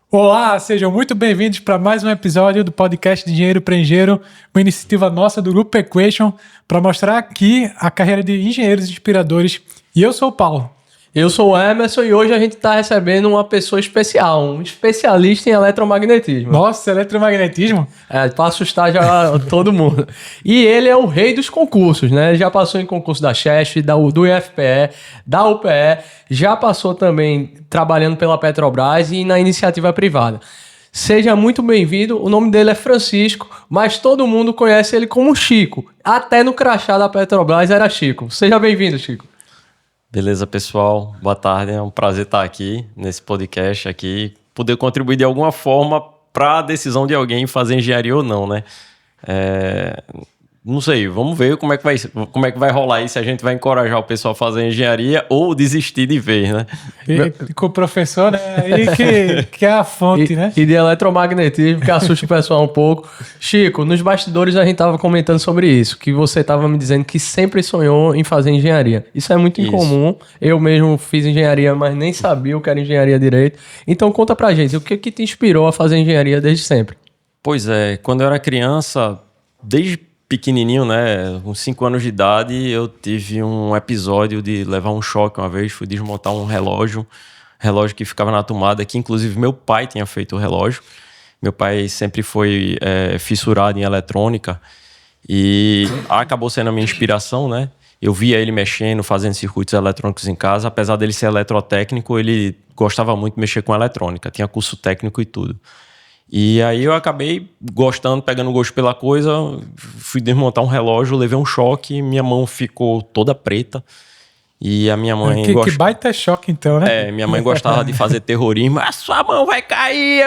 Olá, sejam muito bem-vindos para mais um episódio do podcast de Engenheiro para Engenheiro, uma iniciativa nossa do Grupo Equation para mostrar aqui a carreira de engenheiros inspiradores. E eu sou o Paulo. Eu sou o Emerson e hoje a gente está recebendo uma pessoa especial, um especialista em eletromagnetismo. Nossa, eletromagnetismo? Para assustar já todo mundo. E ele é o rei dos concursos, né? Ele já passou em concurso da Chesf, do IFPE, da UPE, já passou também trabalhando pela Petrobras e na iniciativa privada. Seja muito bem-vindo, o nome dele é Francisco, mas todo mundo conhece ele como Chico. Até no crachá da Petrobras era Chico. Seja bem-vindo, Chico. Beleza, pessoal? Boa tarde. É um prazer estar aqui nesse podcast aqui, poder contribuir de alguma forma para a decisão de alguém fazer engenharia ou não, né? Não sei, vamos ver como é que vai rolar isso, se a gente vai encorajar o pessoal a fazer engenharia ou desistir de vez, né? E com o professor, né? Aí que é a fonte, né? E de eletromagnetismo, que assusta o pessoal um pouco. Chico, nos bastidores a gente estava comentando sobre isso, que você estava me dizendo que sempre sonhou em fazer engenharia. Isso é muito incomum. Eu mesmo fiz engenharia, mas nem sabia o que era engenharia direito. Então conta pra gente, o que te inspirou a fazer engenharia desde sempre? Pois é, quando eu era criança, desde pequenininho, né, com 5 anos de idade, eu tive um episódio de levar um choque uma vez, fui desmontar um relógio que ficava na tomada, que inclusive meu pai tinha feito o relógio. Meu pai sempre foi fissurado em eletrônica e acabou sendo a minha inspiração, né? Eu via ele mexendo, fazendo circuitos eletrônicos em casa. Apesar dele ser eletrotécnico, ele gostava muito de mexer com eletrônica, tinha curso técnico e tudo. E aí eu acabei gostando, pegando gosto pela coisa, fui desmontar um relógio, levei um choque, minha mão ficou toda preta. E a minha mãe... Que baita choque então, né? minha mãe gostava de fazer terrorismo. A sua mão vai cair!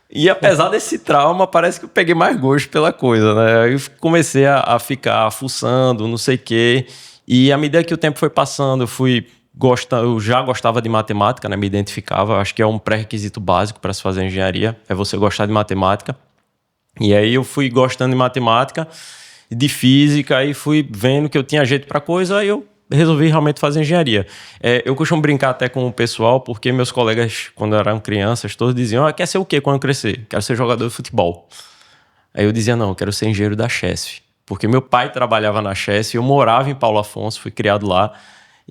E apesar desse trauma, parece que eu peguei mais gosto pela coisa, né? Aí eu comecei a ficar fuçando, não sei o quê. E à medida que o tempo foi passando, eu já gostava de matemática, né? Me identificava. Acho que é um pré-requisito básico para se fazer engenharia, é você gostar de matemática. E aí eu fui gostando de matemática, de física, aí fui vendo que eu tinha jeito para coisa, aí eu resolvi realmente fazer engenharia. Eu costumo brincar até com o pessoal, porque meus colegas, quando eram crianças, todos diziam: quer ser o quê quando crescer? Quero ser jogador de futebol. Aí eu dizia: não, eu quero ser engenheiro da Chesf. Porque meu pai trabalhava na Chesf, eu morava em Paulo Afonso, fui criado lá.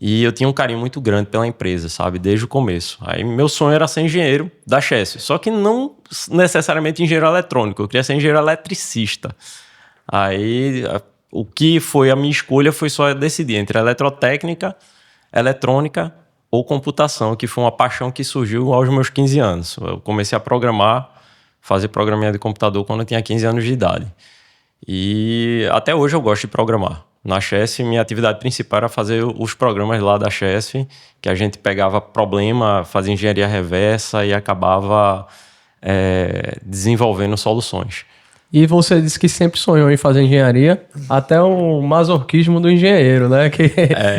E eu tinha um carinho muito grande pela empresa, sabe? Desde o começo. Aí meu sonho era ser engenheiro da Chesf. Só que não necessariamente engenheiro eletrônico. Eu queria ser engenheiro eletricista. Aí o que foi a minha escolha foi só decidir entre eletrotécnica, eletrônica ou computação, que foi uma paixão que surgiu aos meus 15 anos. Eu comecei a programar, fazer programinha de computador quando eu tinha 15 anos de idade. E até hoje eu gosto de programar. Na Chesf, minha atividade principal era fazer os programas lá da Chesf, que a gente pegava problema, fazia engenharia reversa e acabava desenvolvendo soluções. E você disse que sempre sonhou em fazer engenharia, até o masoquismo do engenheiro, né? Que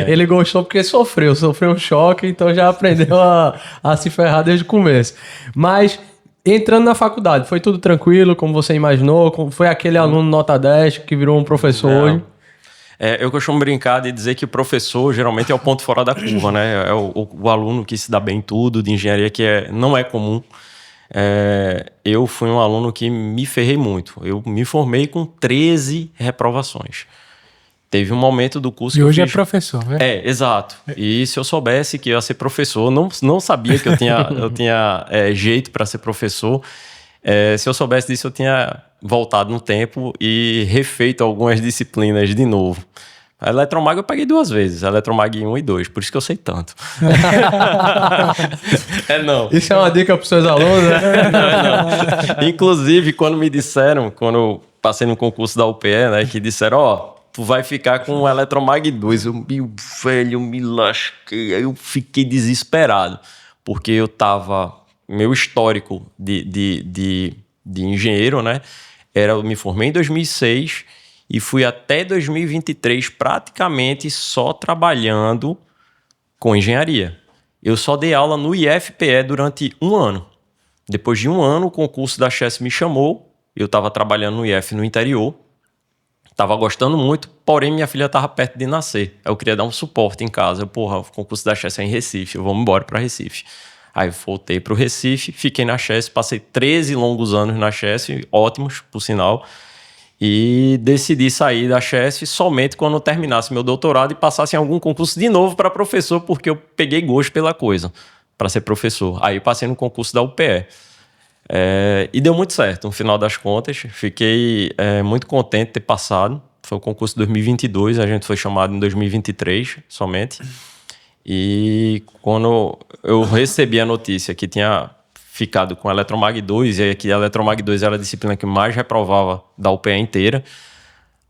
ele gostou porque sofreu um choque, então já aprendeu a se ferrar desde o começo. Mas entrando na faculdade, foi tudo tranquilo, como você imaginou? Foi aquele aluno nota 10 que virou um professor hoje? Eu costumo brincar de dizer que o professor geralmente é o ponto fora da curva, né? É o aluno que se dá bem em tudo, de engenharia, que não é comum. Eu fui um aluno que me ferrei muito. Eu me formei com 13 reprovações. Teve um momento do curso que hoje eu fiz... é professor, né? Exato. E se eu soubesse que eu ia ser professor, não sabia que eu tinha jeito para ser professor. Se eu soubesse disso, eu tinha voltado no tempo e refeito algumas disciplinas de novo. A Eletromag eu paguei 2 vezes, a Eletromag 1 e 2, por isso que eu sei tanto. Não. Isso é uma dica para os seus alunos, né? Não. Inclusive, quando eu passei no concurso da UPE, né, que disseram, tu vai ficar com o Eletromag 2. Eu me lasquei, aí eu fiquei desesperado, porque meu histórico de engenheiro, né, eu me formei em 2006 e fui até 2023 praticamente só trabalhando com engenharia. Eu só dei aula no IFPE durante 1 ano. Depois de 1 ano, o concurso da Chesf me chamou. Eu estava trabalhando no IF no interior. Estava gostando muito, porém minha filha estava perto de nascer. Eu queria dar um suporte em casa. O concurso da Chesf é em Recife, eu vou embora para Recife. Aí voltei para o Recife, fiquei na Chess, passei 13 longos anos na Chess, ótimos, por sinal, e decidi sair da Chess somente quando eu terminasse meu doutorado e passasse em algum concurso de novo para professor, porque eu peguei gosto pela coisa, para ser professor. Aí passei no concurso da UPE. E deu muito certo, no final das contas. Fiquei muito contente de ter passado. Foi o concurso de 2022, a gente foi chamado em 2023 somente. E quando eu recebi a notícia que tinha ficado com a Eletromag 2, e que a Eletromag 2 era a disciplina que mais reprovava da UPE inteira,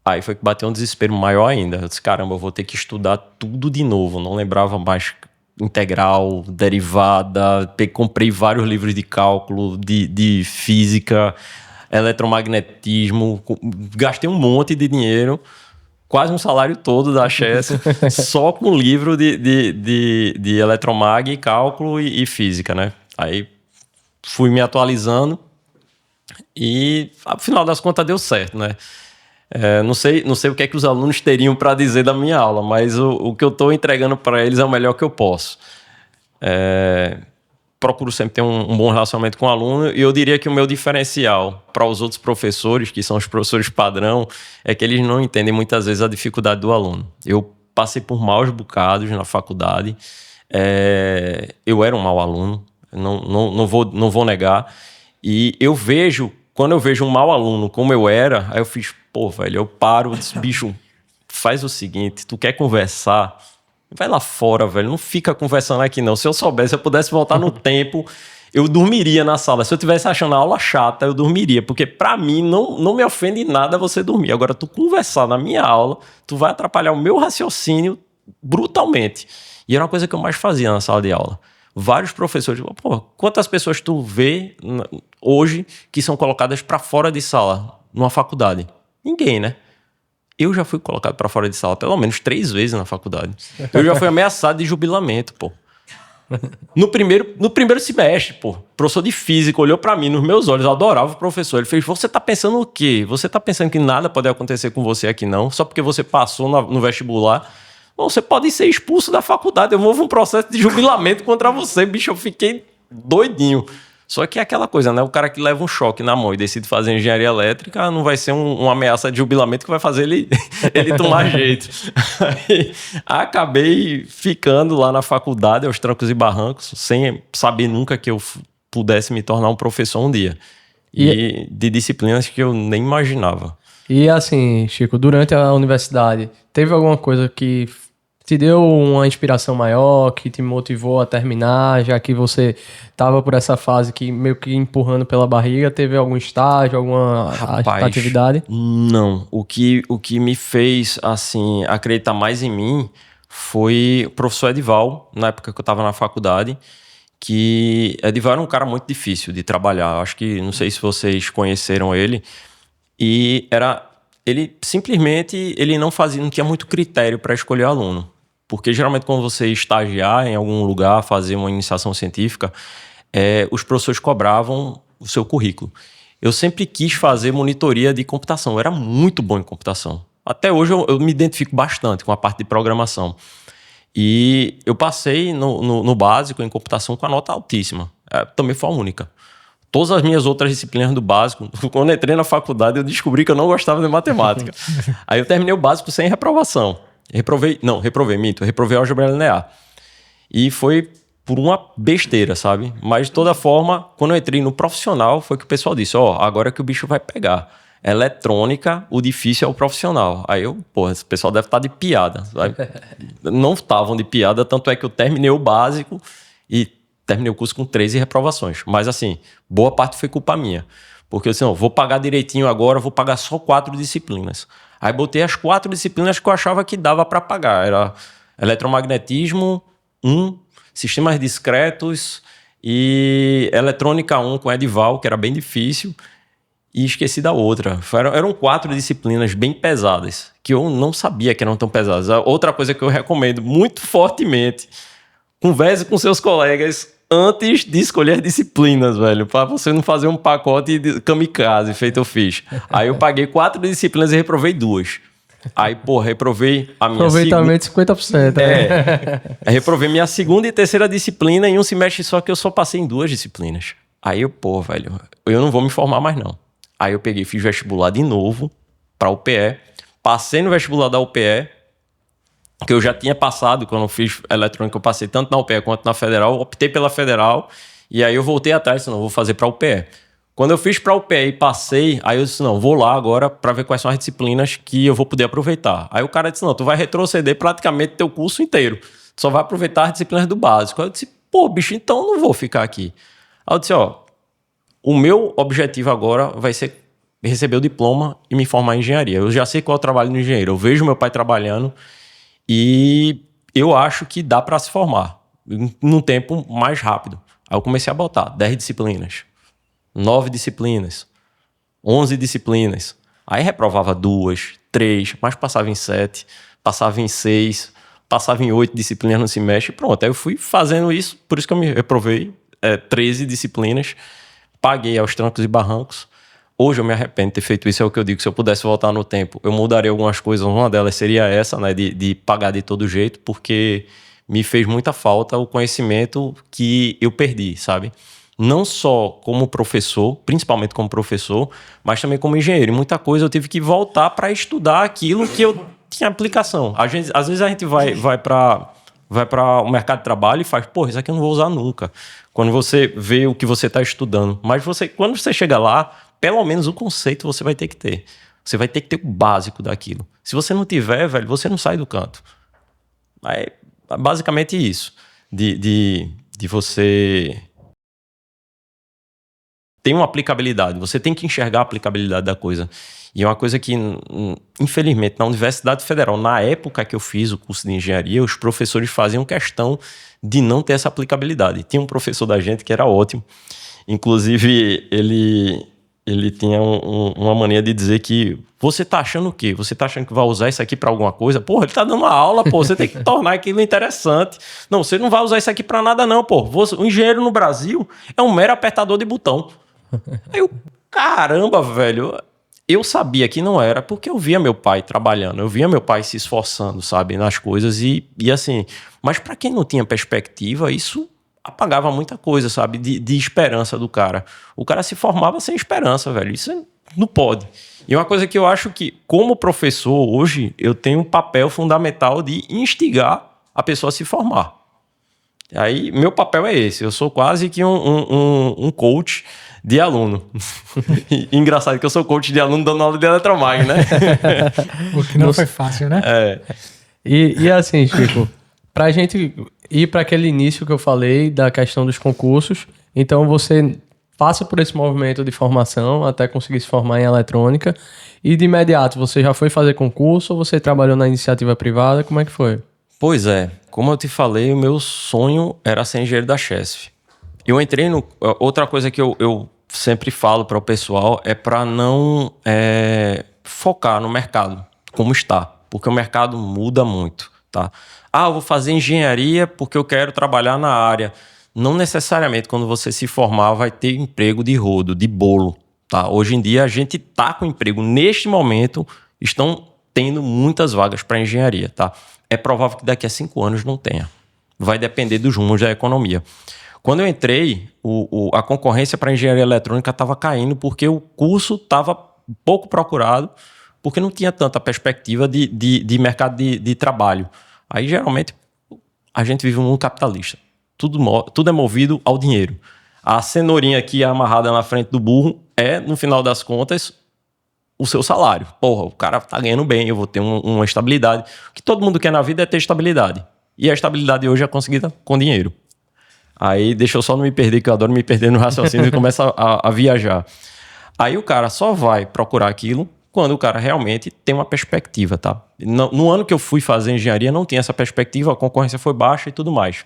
aí foi que bateu um desespero maior ainda. Eu disse, caramba, eu vou ter que estudar tudo de novo. Não lembrava mais integral, derivada, comprei vários livros de cálculo, de física, eletromagnetismo, gastei um monte de dinheiro, quase um salário todo da Chess, só com livro de eletromag, cálculo e física, né? Aí fui me atualizando e, ao final das contas, deu certo, né? Não sei o que é que os alunos teriam para dizer da minha aula, mas o que eu estou entregando para eles é o melhor que eu posso. Procuro sempre ter um bom relacionamento com o aluno, e eu diria que o meu diferencial para os outros professores, que são os professores padrão, é que eles não entendem muitas vezes a dificuldade do aluno. Eu passei por maus bocados na faculdade, eu era um mau aluno, não vou negar, e quando eu vejo um mau aluno como eu era, aí eu fiz, velho, eu paro, disse, bicho, faz o seguinte, tu quer conversar, vai lá fora, velho, não fica conversando aqui não. Se eu soubesse, se eu pudesse voltar no tempo, eu dormiria na sala. Se eu estivesse achando a aula chata, eu dormiria, porque pra mim não me ofende nada você dormir. Agora, tu conversar na minha aula, tu vai atrapalhar o meu raciocínio brutalmente. E era uma coisa que eu mais fazia na sala de aula. Vários professores, quantas pessoas tu vê hoje que são colocadas pra fora de sala numa faculdade? Ninguém, né? Eu já fui colocado pra fora de sala pelo menos 3 vezes na faculdade. Eu já fui ameaçado de jubilamento, pô. No primeiro semestre, pô. O professor de física olhou pra mim nos meus olhos, eu adorava o professor. Ele fez, você tá pensando o quê? Você tá pensando que nada pode acontecer com você aqui não? Só porque você passou no vestibular? Bom, você pode ser expulso da faculdade. Eu movo um processo de jubilamento contra você, bicho. Eu fiquei doidinho. Só que é aquela coisa, né? O cara que leva um choque na mão e decide fazer engenharia elétrica não vai ser uma ameaça de jubilamento que vai fazer ele tomar jeito. Aí, acabei ficando lá na faculdade, aos trancos e barrancos, sem saber nunca que eu pudesse me tornar um professor um dia. E de disciplinas que eu nem imaginava. E assim, Chico, durante a universidade, teve alguma coisa que te deu uma inspiração maior, que te motivou a terminar, já que você estava por essa fase que meio que empurrando pela barriga? Teve algum estágio, alguma atividade? Não. O que me fez assim acreditar mais em mim foi o professor Edival, na época que eu estava na faculdade, que Edival era um cara muito difícil de trabalhar. Acho que, não sei se vocês conheceram ele, e ele simplesmente não tinha muito critério para escolher aluno. Porque geralmente quando você estagiar em algum lugar, fazer uma iniciação científica, os professores cobravam o seu currículo. Eu sempre quis fazer monitoria de computação, eu era muito bom em computação. Até hoje eu me identifico bastante com a parte de programação. E eu passei no básico em computação com a nota altíssima. Também foi a única. Todas as minhas outras disciplinas do básico, quando eu entrei na faculdade, eu descobri que eu não gostava de matemática. Aí eu terminei o básico sem reprovação. Reprovei álgebra linear. E foi por uma besteira, sabe? Mas, de toda forma, quando eu entrei no profissional, foi que o pessoal disse, agora que o bicho vai pegar. Eletrônica, o difícil é o profissional. Aí esse pessoal deve estar de piada. Sabe? Não estavam de piada, tanto é que eu terminei o básico e terminei o curso com 13 reprovações. Mas, assim, boa parte foi culpa minha. Porque eu disse, vou pagar direitinho agora, vou pagar só 4 disciplinas. Aí botei as 4 disciplinas que eu achava que dava para pagar. Era eletromagnetismo 1, sistemas discretos e eletrônica 1 com Edival, que era bem difícil. E esqueci da outra. Eram 4 disciplinas bem pesadas, que eu não sabia que eram tão pesadas. Outra coisa que eu recomendo muito fortemente, converse com seus colegas antes de escolher disciplinas, velho, para você não fazer um pacote de kamikaze feito eu fiz. Aí eu paguei 4 disciplinas e reprovei 2. Aí, porra, reprovei a minha Aproveitamento 50%. reprovei minha segunda e terceira disciplina em um semestre só, que eu só passei em 2 disciplinas. Aí eu, pô, velho, eu não vou me formar mais não. Aí eu peguei, fiz vestibular de novo pra UPE. Passei no vestibular da UPE, que eu já tinha passado quando eu fiz eletrônica, eu passei tanto na UPE quanto na Federal. Optei pela Federal e aí eu voltei atrás, não, vou fazer pra UPE. Quando eu fiz pra UPE e passei, aí eu disse, não, vou lá agora pra ver quais são as disciplinas que eu vou poder aproveitar. Aí o cara disse, não, tu vai retroceder praticamente teu curso inteiro. Tu só vai aproveitar as disciplinas do básico. Aí eu disse, pô, bicho, então eu não vou ficar aqui. Aí eu disse, ó, o meu objetivo agora vai ser receber o diploma e me formar em engenharia. Eu já sei qual é o trabalho do engenheiro. Eu vejo meu pai trabalhando e eu acho que dá pra se formar num tempo mais rápido. Aí eu comecei a botar 10 disciplinas. 9 disciplinas, 11 disciplinas. Aí reprovava 2, 3, mas passava em 7, passava em 6, passava em 8 disciplinas no semestre. Pronto, aí eu fui fazendo isso, por isso que eu me reprovei 13 disciplinas, paguei aos trancos e barrancos. Hoje eu me arrependo de ter feito isso, é o que eu digo, se eu pudesse voltar no tempo, eu mudaria algumas coisas, uma delas seria essa, né, de pagar de todo jeito, porque me fez muita falta o conhecimento que eu perdi, sabe? Não só como professor, principalmente como professor, mas também como engenheiro. E muita coisa eu tive que voltar para estudar aquilo que eu tinha aplicação. Às vezes a gente vai para o mercado de trabalho e faz, pô, isso aqui eu não vou usar nunca. Quando você vê o que você está estudando. Mas quando você chega lá, pelo menos o conceito você vai ter que ter. Você vai ter que ter o básico daquilo. Se você não tiver, velho, você não sai do canto. É basicamente isso. De você... tem uma aplicabilidade, você tem que enxergar a aplicabilidade da coisa. E é uma coisa que, infelizmente, na Universidade Federal, na época que eu fiz o curso de engenharia, os professores faziam questão de não ter essa aplicabilidade. Tinha um professor da gente que era ótimo. Inclusive, ele tinha uma mania de dizer que você tá achando o quê? Você tá achando que vai usar isso aqui para alguma coisa? Porra, ele tá dando uma aula, pô, você tem que tornar aquilo interessante. Não, você não vai usar isso aqui para nada não, pô. O engenheiro no Brasil é um mero apertador de botão. Aí eu, caramba, velho, eu sabia que não era porque eu via meu pai trabalhando, eu via meu pai se esforçando, sabe, nas coisas e assim, mas para quem não tinha perspectiva, isso apagava muita coisa, sabe, de esperança do cara. O cara se formava sem esperança, velho, isso não pode. E uma coisa que eu acho que, como professor, hoje, eu tenho um papel fundamental de instigar a pessoa a se formar. Aí, meu papel é esse, eu sou quase que um coach de aluno. Engraçado que eu sou coach de aluno dando aula de eletromag, né? O que não foi fácil, né? E assim, Chico, pra gente ir para aquele início que eu falei da questão dos concursos, então você passa por esse movimento de formação até conseguir se formar em eletrônica e de imediato você já foi fazer concurso ou você trabalhou na iniciativa privada? Como é que foi? Pois é, como eu te falei, o meu sonho era ser engenheiro da Chesf. Eu entrei no... Outra coisa que eu sempre falo para o pessoal é para não focar no mercado como está, porque o mercado muda muito, tá? Ah, eu vou fazer engenharia porque eu quero trabalhar na área. Não necessariamente quando você se formar vai ter emprego de rodo, de bolo, tá? Hoje em dia a gente tá com emprego. Neste momento estão tendo muitas vagas para engenharia, tá? É provável que daqui a 5 anos não tenha. Vai depender dos rumos da economia. Quando eu entrei, a concorrência para engenharia eletrônica estava caindo porque o curso estava pouco procurado, porque não tinha tanta perspectiva de mercado de trabalho. Aí, geralmente, a gente vive um mundo capitalista. Tudo é movido ao dinheiro. A cenourinha aqui amarrada na frente do burro é, no final das contas, o seu salário. Porra, o cara tá ganhando bem, eu vou ter uma estabilidade. O que todo mundo quer na vida é ter estabilidade. E a estabilidade hoje é conseguida com dinheiro. Aí, deixa eu só não me perder, que eu adoro me perder no raciocínio e começa a viajar. Aí o cara só vai procurar aquilo quando o cara realmente tem uma perspectiva, tá? No ano que eu fui fazer engenharia, não tinha essa perspectiva, a concorrência foi baixa e tudo mais.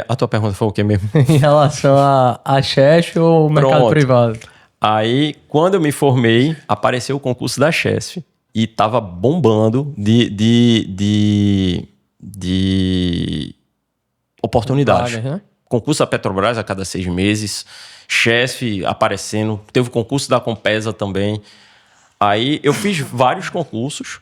A tua pergunta foi o quê mesmo? Em relação a Chesf ou mercado privado? Aí, quando eu me formei, apareceu o concurso da Chesf e tava bombando de oportunidade. Vagas, né? Concurso da Petrobras a cada 6 meses, Chesf aparecendo, teve o concurso da Compesa também. Aí eu fiz vários concursos,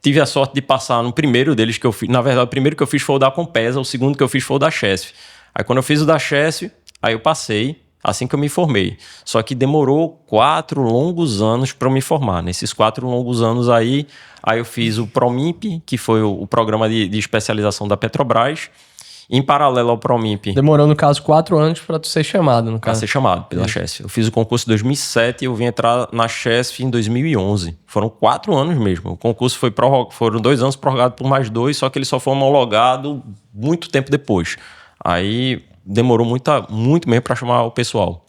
tive a sorte de passar no primeiro deles que eu fiz. Na verdade, o primeiro que eu fiz foi o da Compesa, o segundo que eu fiz foi o da Chesf. Aí quando eu fiz o da Chesf, aí eu passei, assim que eu me formei. Só que demorou 4 longos anos para eu me formar. Nesses 4 longos anos aí eu fiz o PROMIMP, que foi o programa de especialização da Petrobras. Em paralelo ao PROMIMP... Demorou, no caso, 4 anos para tu ser chamado, no Para caso. ser chamado pela Chesf. Eu fiz o concurso em 2007 e eu vim entrar na Chesf em 2011. Foram 4 anos mesmo. O concurso foram 2 anos prorrogados por mais 2, só que ele só foi homologado muito tempo depois. Aí demorou muito mesmo para chamar o pessoal.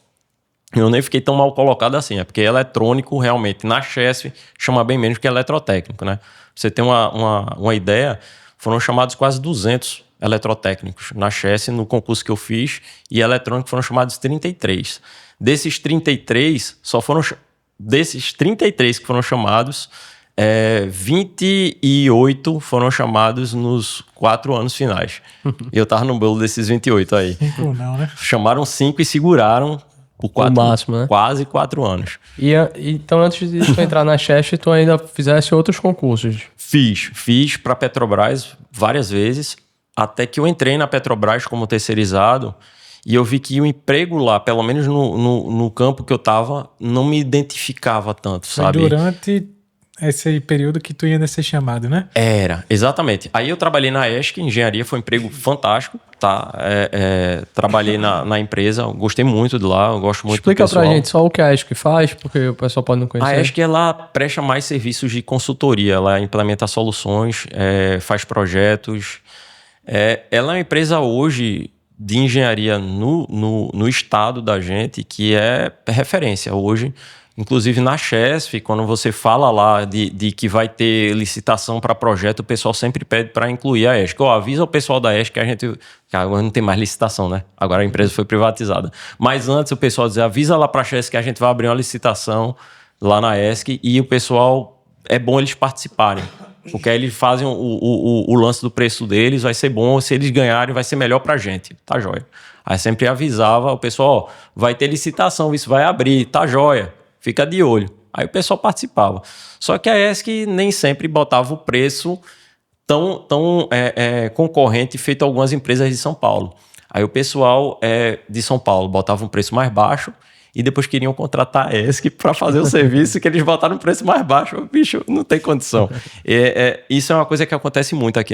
Eu nem fiquei tão mal colocado assim, porque eletrônico realmente na Chesf chama bem menos que eletrotécnico, né? Pra você ter uma ideia, foram chamados quase 200 eletrotécnicos na Chesf no concurso que eu fiz, e eletrônico foram chamados 33. Desses 33 que foram chamados, 28 foram chamados nos 4 anos finais. E eu tava no bolo desses 28 aí. Não, né? Chamaram 5 e seguraram por máximo, né? Quase 4 anos. Então, antes de tu entrar na Chesf, tu ainda fizesse outros concursos? Fiz para a Petrobras várias vezes, até que eu entrei na Petrobras como terceirizado e eu vi que o emprego lá, pelo menos no campo que eu tava, não me identificava tanto, sabe? Foi durante esse período que tu ia ser chamado, né? Era, exatamente. Aí eu trabalhei na ESC, engenharia, foi um emprego fantástico, tá? Trabalhei na empresa, gostei muito de lá, eu gosto muito do pessoal. Explica pra gente só o que a ESC faz, porque o pessoal pode não conhecer. A ESC, ela presta mais serviços de consultoria, ela implementa soluções, faz projetos. Ela é uma empresa hoje de engenharia no estado da gente que é referência hoje. Inclusive na Chesf, quando você fala lá de que vai ter licitação para projeto, o pessoal sempre pede para incluir a ESC. Avisa o pessoal da ESC que agora não tem mais licitação, né? Agora a empresa foi privatizada. Mas antes o pessoal dizia, avisa lá para a Chesf que a gente vai abrir uma licitação lá na ESC, e o pessoal, é bom eles participarem. Porque aí eles fazem o lance do preço deles, vai ser bom, se eles ganharem vai ser melhor para a gente, tá joia. Aí sempre avisava o pessoal, vai ter licitação, isso vai abrir, tá joia. Fica de olho. Aí o pessoal participava. Só que a ESC nem sempre botava o preço tão concorrente feito algumas empresas de São Paulo. Aí o pessoal de São Paulo botava um preço mais baixo e depois queriam contratar a ESC para fazer o serviço que eles botaram um preço mais baixo. Bicho, não tem condição. Isso é uma coisa que acontece muito aqui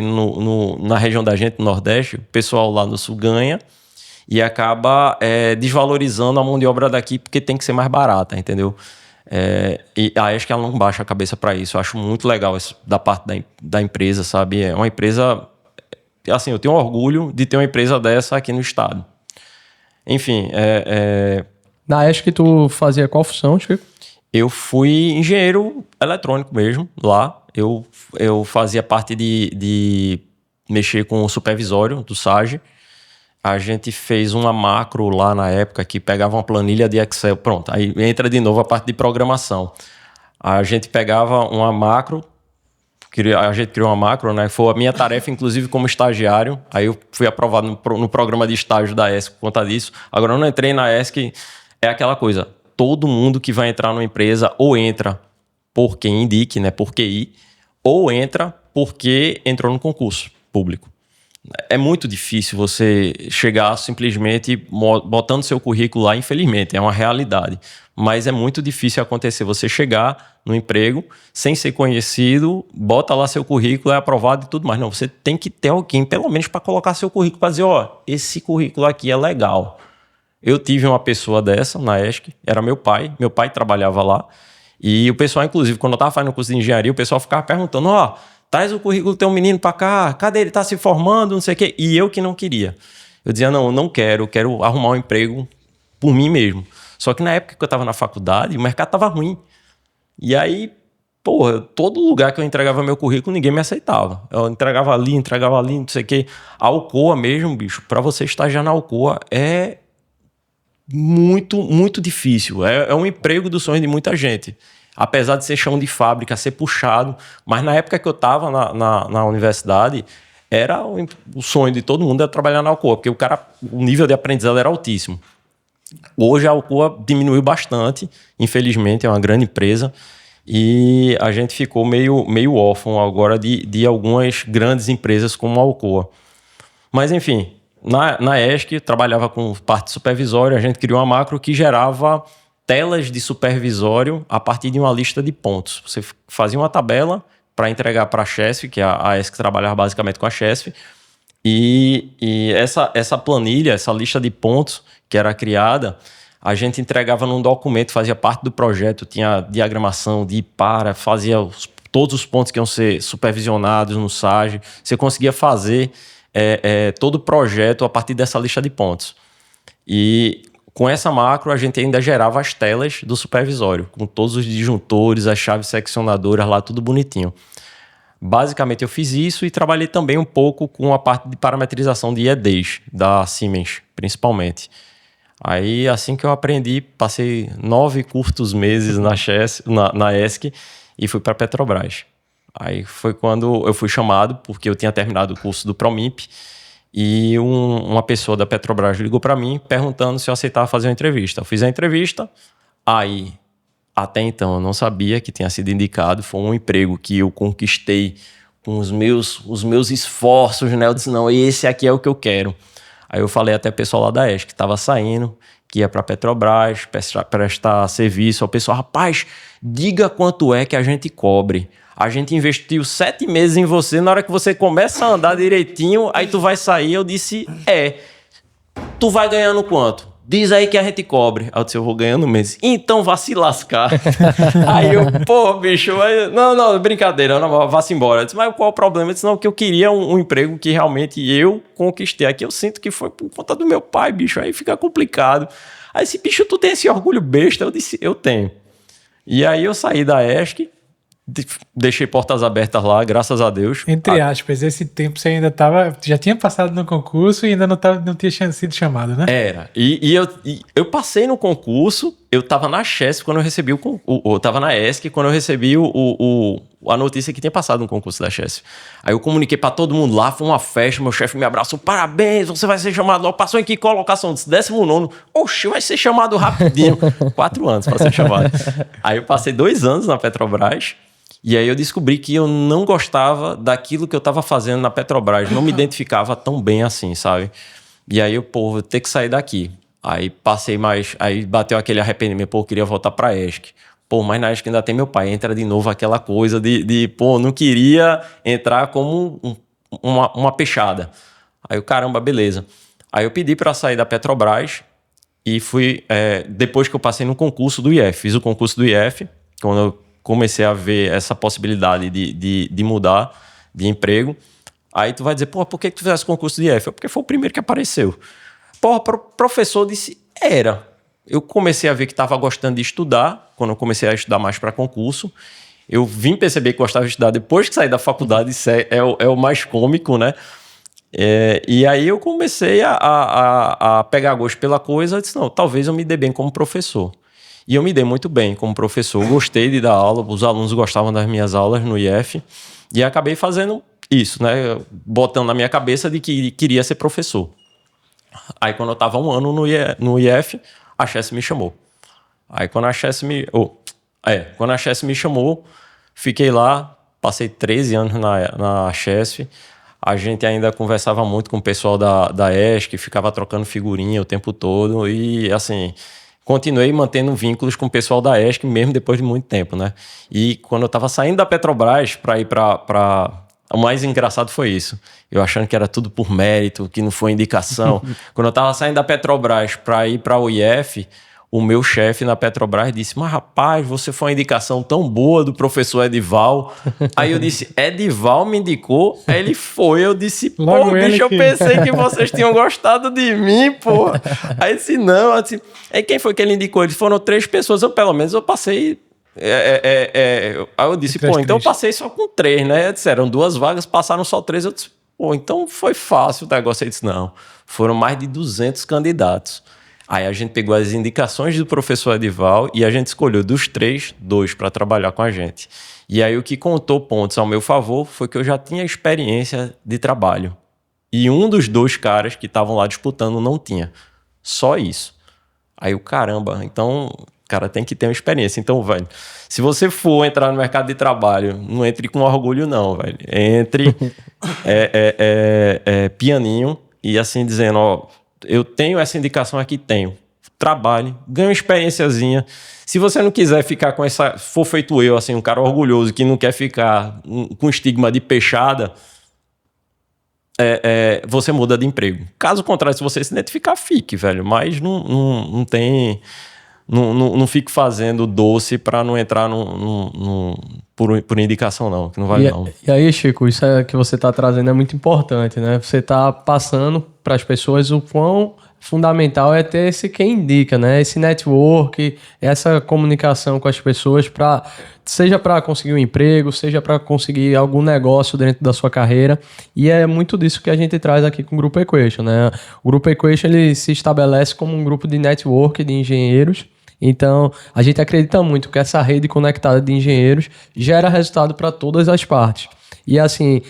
na região da gente, no Nordeste. O pessoal lá no Sul ganha e acaba desvalorizando a mão de obra daqui porque tem que ser mais barata, entendeu? E a ESC, ela não baixa a cabeça para isso. Eu acho muito legal isso da parte da empresa, sabe? É uma empresa... Assim, eu tenho orgulho de ter uma empresa dessa aqui no estado. Enfim, Na ESC tu fazia qual função, Chico? Eu fui engenheiro eletrônico mesmo, lá. Eu fazia parte de mexer com o supervisório do SAGE. A gente fez uma macro lá na época que pegava uma planilha de Excel. Pronto, aí entra de novo a parte de programação. A gente pegava uma macro, a gente criou uma macro, né? Foi a minha tarefa, inclusive, como estagiário. Aí eu fui aprovado no programa de estágio da ESC por conta disso. Agora, eu não entrei na ESC, é aquela coisa. Todo mundo que vai entrar numa empresa ou entra por quem indique, né? Por QI, ou entra porque entrou no concurso público. É muito difícil você chegar simplesmente botando seu currículo lá, infelizmente, é uma realidade. Mas é muito difícil acontecer você chegar no emprego sem ser conhecido, bota lá seu currículo, é aprovado e tudo mais. Não, você tem que ter alguém, pelo menos, para colocar seu currículo, para dizer, esse currículo aqui é legal. Eu tive uma pessoa dessa na ESC, era meu pai trabalhava lá, e o pessoal, inclusive, quando eu estava fazendo curso de engenharia, o pessoal ficava perguntando, traz o currículo do teu menino pra cá, cadê ele? Tá se formando, não sei o quê. E eu que não queria. Eu dizia, não, eu não quero, eu quero arrumar um emprego por mim mesmo. Só que na época que eu tava na faculdade, o mercado tava ruim. E aí, todo lugar que eu entregava meu currículo, ninguém me aceitava. Eu entregava ali, não sei o quê. A Alcoa mesmo, bicho, pra você estagiar na Alcoa é muito, muito difícil. É um emprego dos sonhos de muita gente. Apesar de ser chão de fábrica, ser puxado. Mas na época que eu estava na universidade, era o sonho de todo mundo era trabalhar na Alcoa, porque o nível de aprendizado era altíssimo. Hoje a Alcoa diminuiu bastante, infelizmente, é uma grande empresa. e a gente ficou meio órfão agora de algumas grandes empresas como a Alcoa. Mas enfim, na ESC trabalhava com parte supervisória, a gente criou uma macro que gerava telas de supervisório a partir de uma lista de pontos. Você fazia uma tabela para entregar para a Chesf, que a ESC trabalhava basicamente com a Chesf, e essa planilha, essa lista de pontos que era criada, a gente entregava num documento, fazia parte do projeto, tinha diagramação de para, fazia todos os pontos que iam ser supervisionados no SAG. Você conseguia fazer todo o projeto a partir dessa lista de pontos. E com essa macro, a gente ainda gerava as telas do supervisório, com todos os disjuntores, as chaves seccionadoras lá, tudo bonitinho. Basicamente, eu fiz isso e trabalhei também um pouco com a parte de parametrização de EDs, da Siemens, principalmente. Aí, assim que eu aprendi, passei 9 curtos meses na ESC e fui para a Petrobras. Aí foi quando eu fui chamado, porque eu tinha terminado o curso do ProMIP, e uma pessoa da Petrobras ligou para mim perguntando se eu aceitava fazer uma entrevista. Eu fiz a entrevista, aí até então eu não sabia que tinha sido indicado, foi um emprego que eu conquistei com os meus esforços, né? Eu disse, não, esse aqui é o que eu quero. Aí eu falei até o pessoal lá da ESC que estava saindo, que ia para a Petrobras prestar serviço ao pessoal. Rapaz, diga quanto é que a gente cobre. A gente investiu 7 meses em você, na hora que você começa a andar direitinho, aí tu vai sair. Eu disse, tu vai ganhando quanto? Diz aí que a gente cobre. Aí eu disse, eu vou ganhando meses. Então vá se lascar. Aí eu, bicho, não, brincadeira, não, vá-se embora. Eu disse, mas qual o problema? Eu disse, não, que eu queria um emprego que realmente eu conquistei. Aqui eu sinto que foi por conta do meu pai, bicho, aí fica complicado. Aí esse bicho, tu tem esse orgulho besta? Eu disse, eu tenho. E aí eu saí da ESC, deixei portas abertas lá, graças a Deus. Entre aspas, esse tempo você ainda já tinha passado no concurso e ainda não tinha sido chamado, né? Era. E eu passei no concurso, eu tava na Chesf quando eu recebi eu tava na ESC quando eu recebi a notícia que tinha passado no concurso da Chesf. Aí eu comuniquei pra todo mundo lá, foi uma festa, meu chefe me abraçou, parabéns, você vai ser chamado logo, passou em que colocação? 19º. Oxe, vai ser chamado rapidinho. 4 anos pra ser chamado. Aí eu passei 2 anos na Petrobras. E aí eu descobri que eu não gostava daquilo que eu estava fazendo na Petrobras. Não me identificava tão bem assim, sabe? E aí eu, vou ter que sair daqui. Aí passei mais... Aí bateu aquele arrependimento, eu queria voltar pra ESC. Mas na ESC ainda tem meu pai. Entra de novo aquela coisa de não queria entrar como uma peixada. Aí eu, caramba, beleza. Aí eu pedi para sair da Petrobras e fui... depois que eu passei no concurso do IF. Fiz o concurso do IF, quando eu comecei a ver essa possibilidade de mudar de emprego. Aí tu vai dizer, por que tu fizesse concurso de IF? Porque foi o primeiro que apareceu. Professor disse, era. Eu comecei a ver que estava gostando de estudar, quando eu comecei a estudar mais para concurso. Eu vim perceber que gostava de estudar depois que saí da faculdade, isso é o mais cômico, né? E aí eu comecei a pegar gosto pela coisa. Eu disse, não, talvez eu me dê bem como professor. E eu me dei muito bem como professor, gostei de dar aula, os alunos gostavam das minhas aulas no IF, e acabei fazendo isso, né? Botando na minha cabeça de que queria ser professor. Aí quando eu estava 1 ano no IF, a Chesf me chamou. Aí quando a Chesf me chamou, fiquei lá, passei 13 anos na Chesf. A gente ainda conversava muito com o pessoal da ESC, ficava trocando figurinha o tempo todo, e assim... Continuei mantendo vínculos com o pessoal da ESC, mesmo depois de muito tempo, né? E quando eu estava saindo da Petrobras para ir para... O mais engraçado foi isso. Eu achando que era tudo por mérito, que não foi indicação. Quando eu estava saindo da Petrobras para ir para o IF, o meu chefe na Petrobras disse, mas rapaz, você foi uma indicação tão boa do professor Edival. Aí eu disse, Edival me indicou? Aí ele foi, eu disse, bicho, eu pensei que vocês tinham gostado de mim, pô. Aí eu disse, não. Eu disse, aí quem foi que ele indicou? Eles foram 3 pessoas, pelo menos eu passei... Aí eu disse, então eu passei só com 3, né? Disseram 2 vagas, passaram só 3. Eu disse, então foi fácil o negócio. Ele disse, não, foram mais de 200 candidatos. Aí a gente pegou as indicações do professor Edival e a gente escolheu dos 3, 2 para trabalhar com a gente. E aí o que contou pontos ao meu favor foi que eu já tinha experiência de trabalho. E um dos 2 caras que estavam lá disputando não tinha. Só isso. Aí caramba, então O cara tem que ter uma experiência. Então, velho, se você for entrar no mercado de trabalho, não entre com orgulho, não, velho. Entre pianinho e assim dizendo, ó, eu tenho essa indicação aqui, tenho. Trabalhe, ganhe uma experiênciazinha. Se você não quiser ficar com essa... For feito eu, assim, um cara orgulhoso que não quer ficar com estigma de peixada, você muda de emprego. Caso contrário, se você se identificar, fique, velho. Mas não tem... Não fique fazendo doce para não entrar por indicação, não. Que não vale, não. E aí, Chico, isso que você está trazendo é muito importante, né? Você está passando para as pessoas o quão fundamental é ter esse quem indica, né? Esse network, essa comunicação com as pessoas, seja para conseguir um emprego, seja para conseguir algum negócio dentro da sua carreira. E é muito disso que a gente traz aqui com o Grupo Equation, né? O Grupo Equation, ele se estabelece como um grupo de network de engenheiros. Então, a gente acredita muito que essa rede conectada de engenheiros gera resultado para todas as partes. E assim,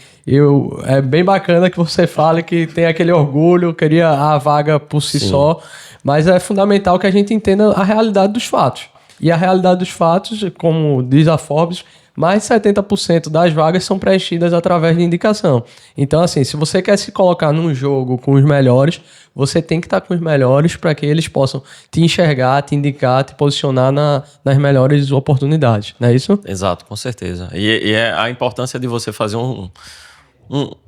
é bem bacana que você fale que tem aquele orgulho, queria a vaga por si só, mas é fundamental que a gente entenda a realidade dos fatos. E a realidade dos fatos, como diz a Forbes, mais de 70% das vagas são preenchidas através de indicação. Então, assim, se você quer se colocar num jogo com os melhores, você tem que estar com os melhores para que eles possam te enxergar, te indicar, te posicionar nas melhores oportunidades, não é isso? Exato, com certeza. E é a importância de você fazer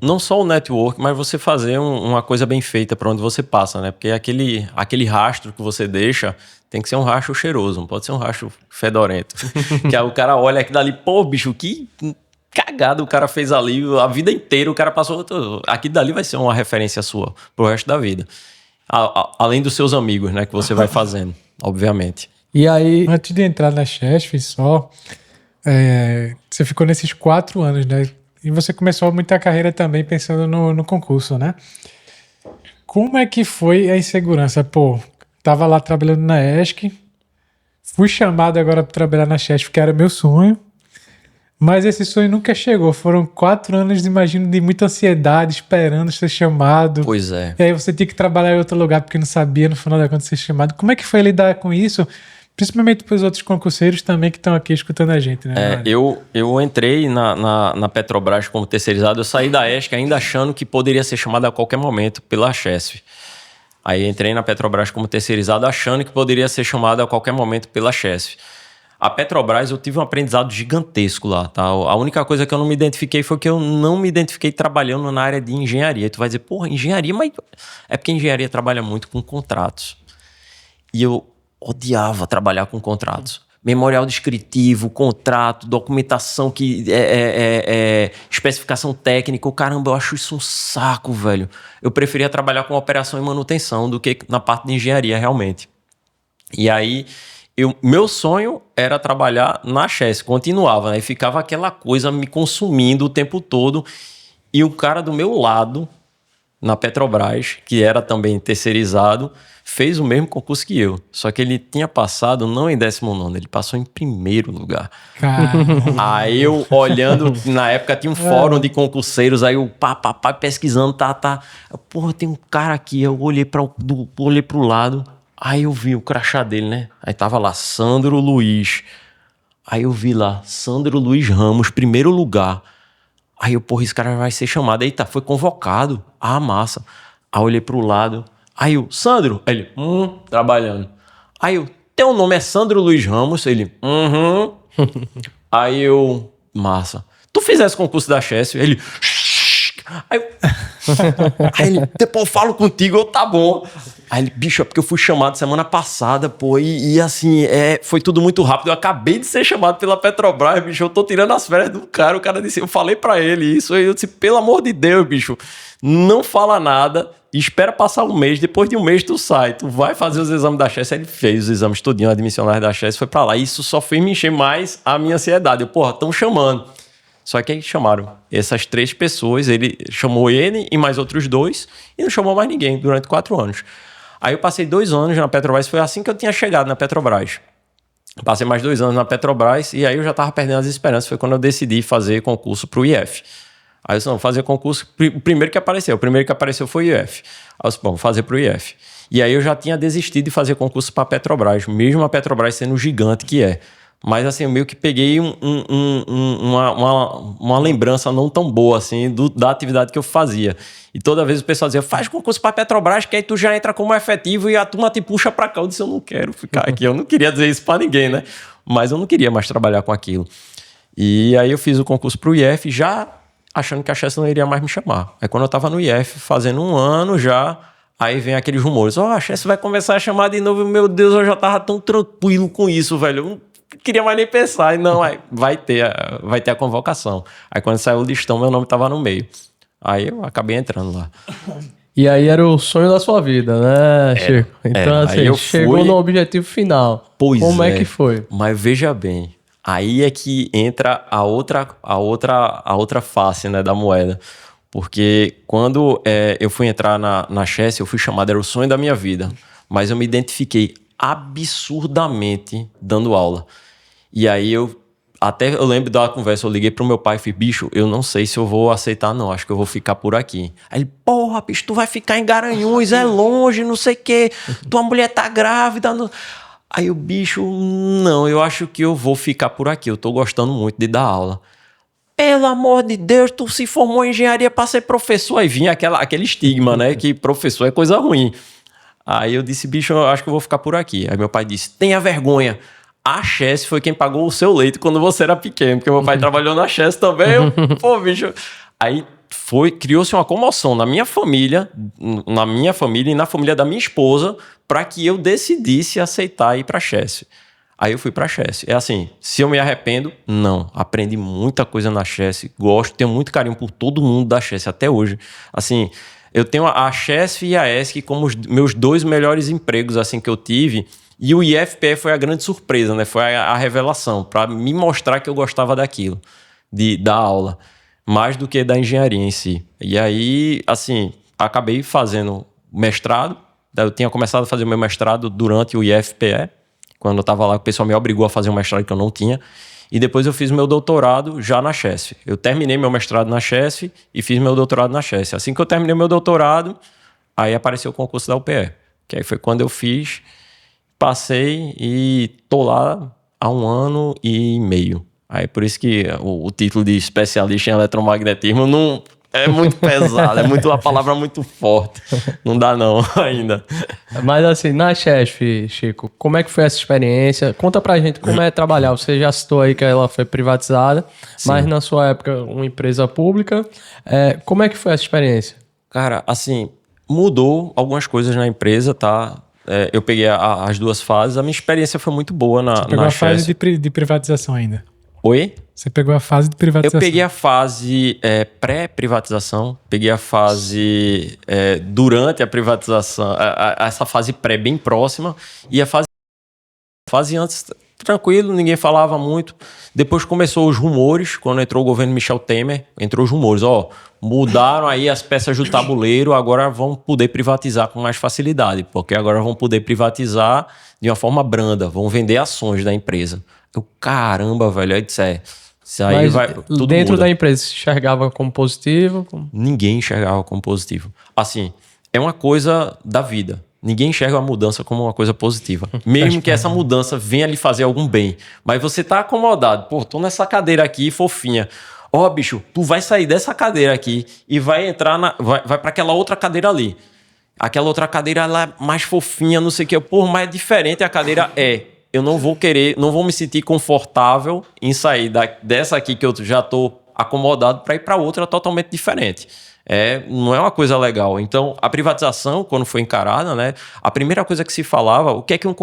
não só o network, mas você fazer uma coisa bem feita para onde você passa, né? Porque aquele rastro que você deixa tem que ser um rastro cheiroso, não pode ser um rastro fedorento. Que aí o cara olha aqui dali, pô, bicho, que cagada o cara fez ali, a vida inteira o cara passou... Aqui dali vai ser uma referência sua pro resto da vida. Além dos seus amigos, né? Que você vai fazendo, obviamente. E aí... Antes de entrar na Chesf, você ficou nesses 4 anos, né? E você começou muita carreira também pensando no concurso, né? Como é que foi a insegurança? Pô, tava lá trabalhando na ESC, fui chamado agora para trabalhar na Chesf, que era meu sonho, mas esse sonho nunca chegou. Foram 4 anos, imagino, de muita ansiedade, esperando ser chamado. Pois é. E aí você tinha que trabalhar em outro lugar porque não sabia, no final da conta, ser chamado. Como é que foi lidar com isso? Principalmente para os outros concurseiros também que estão aqui escutando a gente, né? Eu entrei na Petrobras como terceirizado, eu saí da ESC ainda achando que poderia ser chamado a qualquer momento pela Chesf. Aí entrei na Petrobras como terceirizado achando que poderia ser chamado a qualquer momento pela Chesf. A Petrobras eu tive um aprendizado gigantesco lá, tá? A única coisa que eu não me identifiquei foi que eu não me identifiquei trabalhando na área de engenharia. E tu vai dizer, porra, engenharia, mas... É porque engenharia trabalha muito com contratos. E eu odiava trabalhar com contratos. Memorial descritivo, contrato, documentação, especificação técnica. Caramba, eu acho isso um saco, velho. Eu preferia trabalhar com operação e manutenção do que na parte de engenharia, realmente. E aí, meu sonho era trabalhar na Chesf, continuava, né? E ficava aquela coisa me consumindo o tempo todo. E o cara do meu lado, na Petrobras, que era também terceirizado, fez o mesmo concurso que eu. Só que ele tinha passado não em 19º, ele passou em 1º lugar. Aí eu olhando, na época tinha um fórum de concurseiros, aí eu pesquisando, porra, tem um cara aqui, eu olhei pro lado, aí eu vi o crachá dele, né? Aí tava lá, Sandro Luiz. Aí eu vi lá, Sandro Luiz Ramos, 1º lugar. Aí eu, porra, esse cara vai ser chamado. Aí foi convocado. Ah, massa. Aí eu olhei pro lado. Aí eu, Sandro? Aí ele, trabalhando. Aí eu, teu nome é Sandro Luiz Ramos? Ele, Aí eu, massa. Tu fizesse concurso da Chesf? Ele, Aí ele, depois eu falo contigo, eu, tá bom. Aí ele, bicho, é porque eu fui chamado semana passada, pô, e assim, foi tudo muito rápido. Eu acabei de ser chamado pela Petrobras, bicho, eu tô tirando as férias do cara. O cara disse, eu falei pra ele isso, aí eu disse, pelo amor de Deus, bicho, não fala nada, espera passar um mês, depois de um mês tu sai, tu vai fazer os exames da Chesf. Aí ele fez os exames tudinho, admissionais da Chesf, foi pra lá. Isso só fez me encher mais a minha ansiedade. Eu, porra, tão chamando. Só que aí chamaram essas 3 pessoas, ele chamou ele e mais outros 2 e não chamou mais ninguém durante 4 anos. Aí eu passei 2 anos na Petrobras, foi assim que eu tinha chegado na Petrobras. Passei mais 2 anos na Petrobras e aí eu já estava perdendo as esperanças, foi quando eu decidi fazer concurso para o IF. Aí eu disse, não, fazer concurso, o primeiro que apareceu foi o IF. Aí eu disse, bom, vou fazer para o IF. E aí eu já tinha desistido de fazer concurso para a Petrobras, mesmo a Petrobras sendo o gigante que é. Mas assim, eu meio que peguei uma lembrança não tão boa assim da atividade que eu fazia. E toda vez o pessoal dizia, faz concurso para a Petrobras que aí tu já entra como efetivo e a turma te puxa para cá. Eu disse, eu não quero ficar aqui. Eu não queria dizer isso para ninguém, né? Mas eu não queria mais trabalhar com aquilo. E aí eu fiz o concurso para o IF já achando que a Chess não iria mais me chamar. Aí quando eu estava no IF, fazendo 1 ano já, aí vem aqueles rumores. A Chess vai começar a chamar de novo. Meu Deus, eu já estava tão tranquilo com isso, velho. Eu não queria mais nem pensar. E não, vai ter a convocação. Aí quando saiu o listão, meu nome estava no meio. Aí eu acabei entrando lá. E aí era o sonho da sua vida, né, Chico? Então, assim, eu chegou no objetivo final. Pois Como é que foi? Mas veja bem, aí é que entra a outra face, né, da moeda. Porque quando eu fui entrar na Chess, eu fui chamado, era o sonho da minha vida. Mas eu me identifiquei absurdamente dando aula. E aí eu lembro da conversa, eu liguei pro meu pai e falei, bicho, eu não sei se eu vou aceitar não, acho que eu vou ficar por aqui. Aí ele, porra, bicho, tu vai ficar em Garanhuns, é longe, não sei o quê, tua mulher tá grávida. Aí o bicho, não, eu acho que eu vou ficar por aqui, eu tô gostando muito de dar aula. Pelo amor de Deus, tu se formou em engenharia para ser professor. Aí vinha aquele estigma, né, que professor é coisa ruim. Aí eu disse, bicho, eu acho que eu vou ficar por aqui. Aí meu pai disse, tenha vergonha. A Chess foi quem pagou o seu leite quando você era pequeno, porque meu pai trabalhou na Chess também. Pô, bicho. Aí criou-se uma comoção na minha família e na família da minha esposa para que eu decidisse aceitar ir para a Chess. Aí eu fui para a Chess. É assim, se eu me arrependo, não. Aprendi muita coisa na Chess, gosto, tenho muito carinho por todo mundo da Chess até hoje. Assim, eu tenho a Chess e a ESC como os meus 2 melhores empregos assim que eu tive. E o IFPE foi a grande surpresa, né? Foi a revelação, para me mostrar que eu gostava daquilo, da aula, mais do que da engenharia em si. E aí, assim, acabei fazendo mestrado. Eu tinha começado a fazer o meu mestrado durante o IFPE, quando eu estava lá, o pessoal me obrigou a fazer um mestrado que eu não tinha. E depois eu fiz meu doutorado já na Chess. Eu terminei meu mestrado na Chess e fiz meu doutorado na Chess. Assim que eu terminei meu doutorado, aí apareceu o concurso da UPE, que aí foi quando eu fiz... Passei e tô lá há 1 ano e meio. Aí por isso que o título de especialista em eletromagnetismo não é muito pesado, é uma palavra muito forte. Não dá não ainda. Mas assim, na Chess, Chico, como é que foi essa experiência? Conta pra gente como é trabalhar. Você já citou aí que ela foi privatizada, sim, mas na sua época uma empresa pública. Como é que foi essa experiência? Cara, assim, mudou algumas coisas na empresa, tá? Eu peguei as 2 fases. A minha experiência foi muito boa na Chess. Você pegou a fase de privatização ainda? Oi? Você pegou a fase de privatização? Eu peguei a fase pré-privatização, peguei a fase durante a privatização, essa fase pré bem próxima, e a fase antes, tranquilo, ninguém falava muito. Depois começou os rumores, quando entrou o governo Michel Temer, entrou os rumores, mudaram aí as peças do tabuleiro, agora vão poder privatizar com mais facilidade, porque agora vão poder privatizar de uma forma branda, vão vender ações da empresa. Eu, caramba, velho, aí disse, isso aí mas vai, tudo dentro muda. da empresa, se enxergava como positivo? Ninguém enxergava como positivo. Assim, é uma coisa da vida. Ninguém enxerga a mudança como uma coisa positiva. Mesmo que essa mudança venha lhe fazer algum bem. Mas você tá acomodado. Pô, tô nessa cadeira aqui, fofinha. Bicho, tu vai sair dessa cadeira aqui e vai entrar vai para aquela outra cadeira ali. Aquela outra cadeira, ela é mais fofinha, não sei o que. Pô, mas é diferente a cadeira Eu não vou me sentir confortável em sair dessa aqui que eu já tô acomodado para ir para outra totalmente diferente. Não é uma coisa legal. Então, a privatização, quando foi encarada, né, a primeira coisa que se falava, o que é que um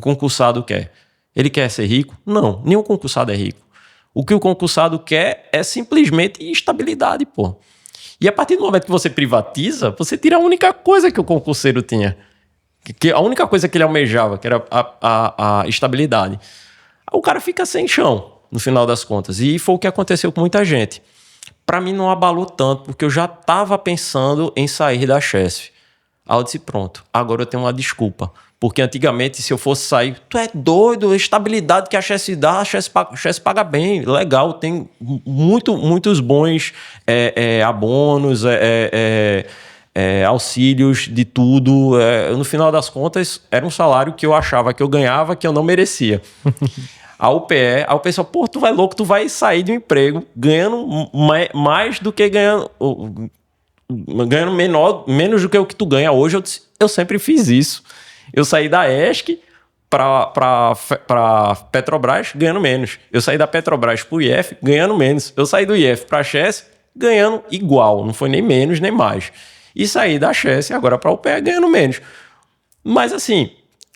concursado quer? Ele quer ser rico? Não, nenhum concursado é rico. O que o concursado quer é simplesmente estabilidade, pô. E a partir do momento que você privatiza, você tira a única coisa que o concurseiro tinha. A única coisa que ele almejava, que era a estabilidade. O cara fica sem chão, no final das contas. E foi o que aconteceu com muita gente. Para mim não abalou tanto, porque eu já estava pensando em sair da Chess. Aí eu disse, pronto, agora eu tenho uma desculpa. Porque antigamente, se eu fosse sair, tu é doido, a estabilidade que a Chess dá, a Chess paga bem, legal, tem muitos bons abonos, auxílios de tudo. No final das contas, era um salário que eu achava que eu ganhava, que eu não merecia. A UPE, aí o pessoal, pô, tu vai louco, tu vai sair de um emprego ganhando mais do que ganhando menos do que o que tu ganha hoje. Eu sempre fiz isso. Eu saí da ESC para Petrobras ganhando menos. Eu saí da Petrobras para o IF ganhando menos. Eu saí do IF para a Chess ganhando igual, não foi nem menos nem mais. E saí da Chess agora para a UPE ganhando menos. Mas assim,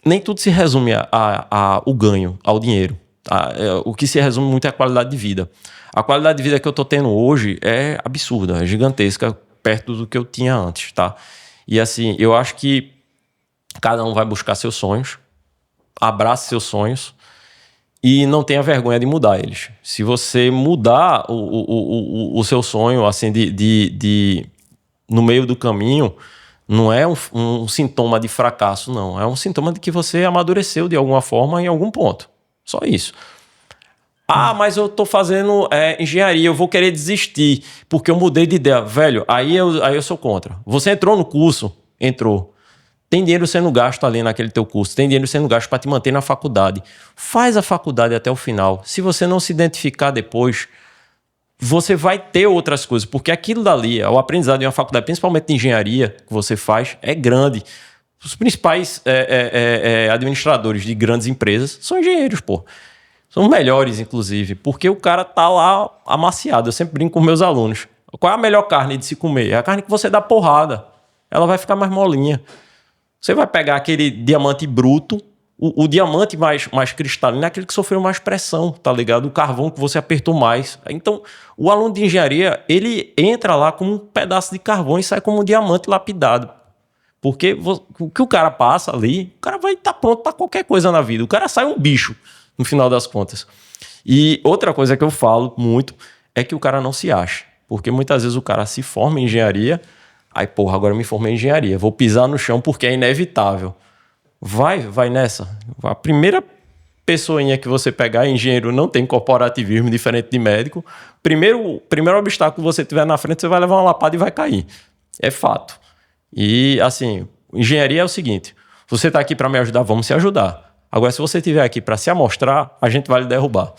nem tudo se resume ao ganho, ao dinheiro. O que se resume muito é a qualidade de vida. A qualidade de vida que eu tô tendo hoje é absurda, é gigantesca perto do que eu tinha antes, tá? E assim, eu acho que cada um vai buscar seus sonhos, abrace seus sonhos e não tenha vergonha de mudar eles. Se você mudar o seu sonho, assim, no meio do caminho, não é um sintoma de fracasso, não. É um sintoma de que você amadureceu de alguma forma em algum ponto. Só isso. Mas eu tô fazendo engenharia, eu vou querer desistir porque eu mudei de ideia. Velho, aí eu sou contra. Você entrou no curso? Entrou. Tem dinheiro sendo gasto ali naquele teu curso, tem dinheiro sendo gasto para te manter na faculdade. Faz a faculdade até o final. Se você não se identificar depois, você vai ter outras coisas, porque aquilo dali, o aprendizado em uma faculdade, principalmente de engenharia, que você faz, é grande. Os principais administradores de grandes empresas são engenheiros, pô. São melhores, inclusive, porque o cara tá lá amaciado. Eu sempre brinco com meus alunos. Qual é a melhor carne de se comer? É a carne que você dá porrada. Ela vai ficar mais molinha. Você vai pegar aquele diamante bruto, o diamante mais cristalino é aquele que sofreu mais pressão, tá ligado? O carvão que você apertou mais. Então, o aluno de engenharia, ele entra lá como um pedaço de carvão e sai como um diamante lapidado. Porque o que o cara passa ali, o cara vai estar pronto para qualquer coisa na vida. O cara sai um bicho, no final das contas. E outra coisa que eu falo muito é que o cara não se acha. Porque muitas vezes o cara se forma em engenharia, aí, porra, agora eu me formei em engenharia, vou pisar no chão porque é inevitável. Vai nessa. A primeira pessoinha que você pegar, engenheiro não tem corporativismo diferente de médico. Primeiro obstáculo que você tiver na frente, você vai levar uma lapada e vai cair. É fato. E, assim, engenharia é o seguinte: você está aqui para me ajudar, vamos se ajudar. Agora, se você estiver aqui para se amostrar, a gente vai lhe derrubar.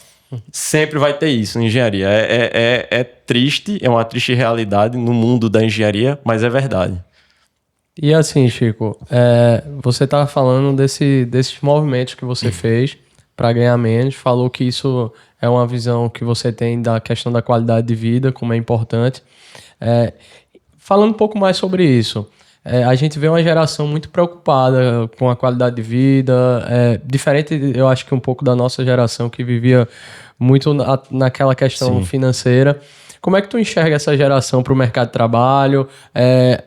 Sempre vai ter isso na engenharia. É triste, é uma triste realidade no mundo da engenharia, mas é verdade. E assim, Chico, você estava falando desses movimentos que você fez para ganhar menos, falou que isso é uma visão que você tem da questão da qualidade de vida, como é importante. Falando um pouco mais sobre isso, a gente vê uma geração muito preocupada com a qualidade de vida, diferente, eu acho que um pouco da nossa geração, que vivia muito naquela questão Sim. financeira. Como é que tu enxerga essa geração para o mercado de trabalho?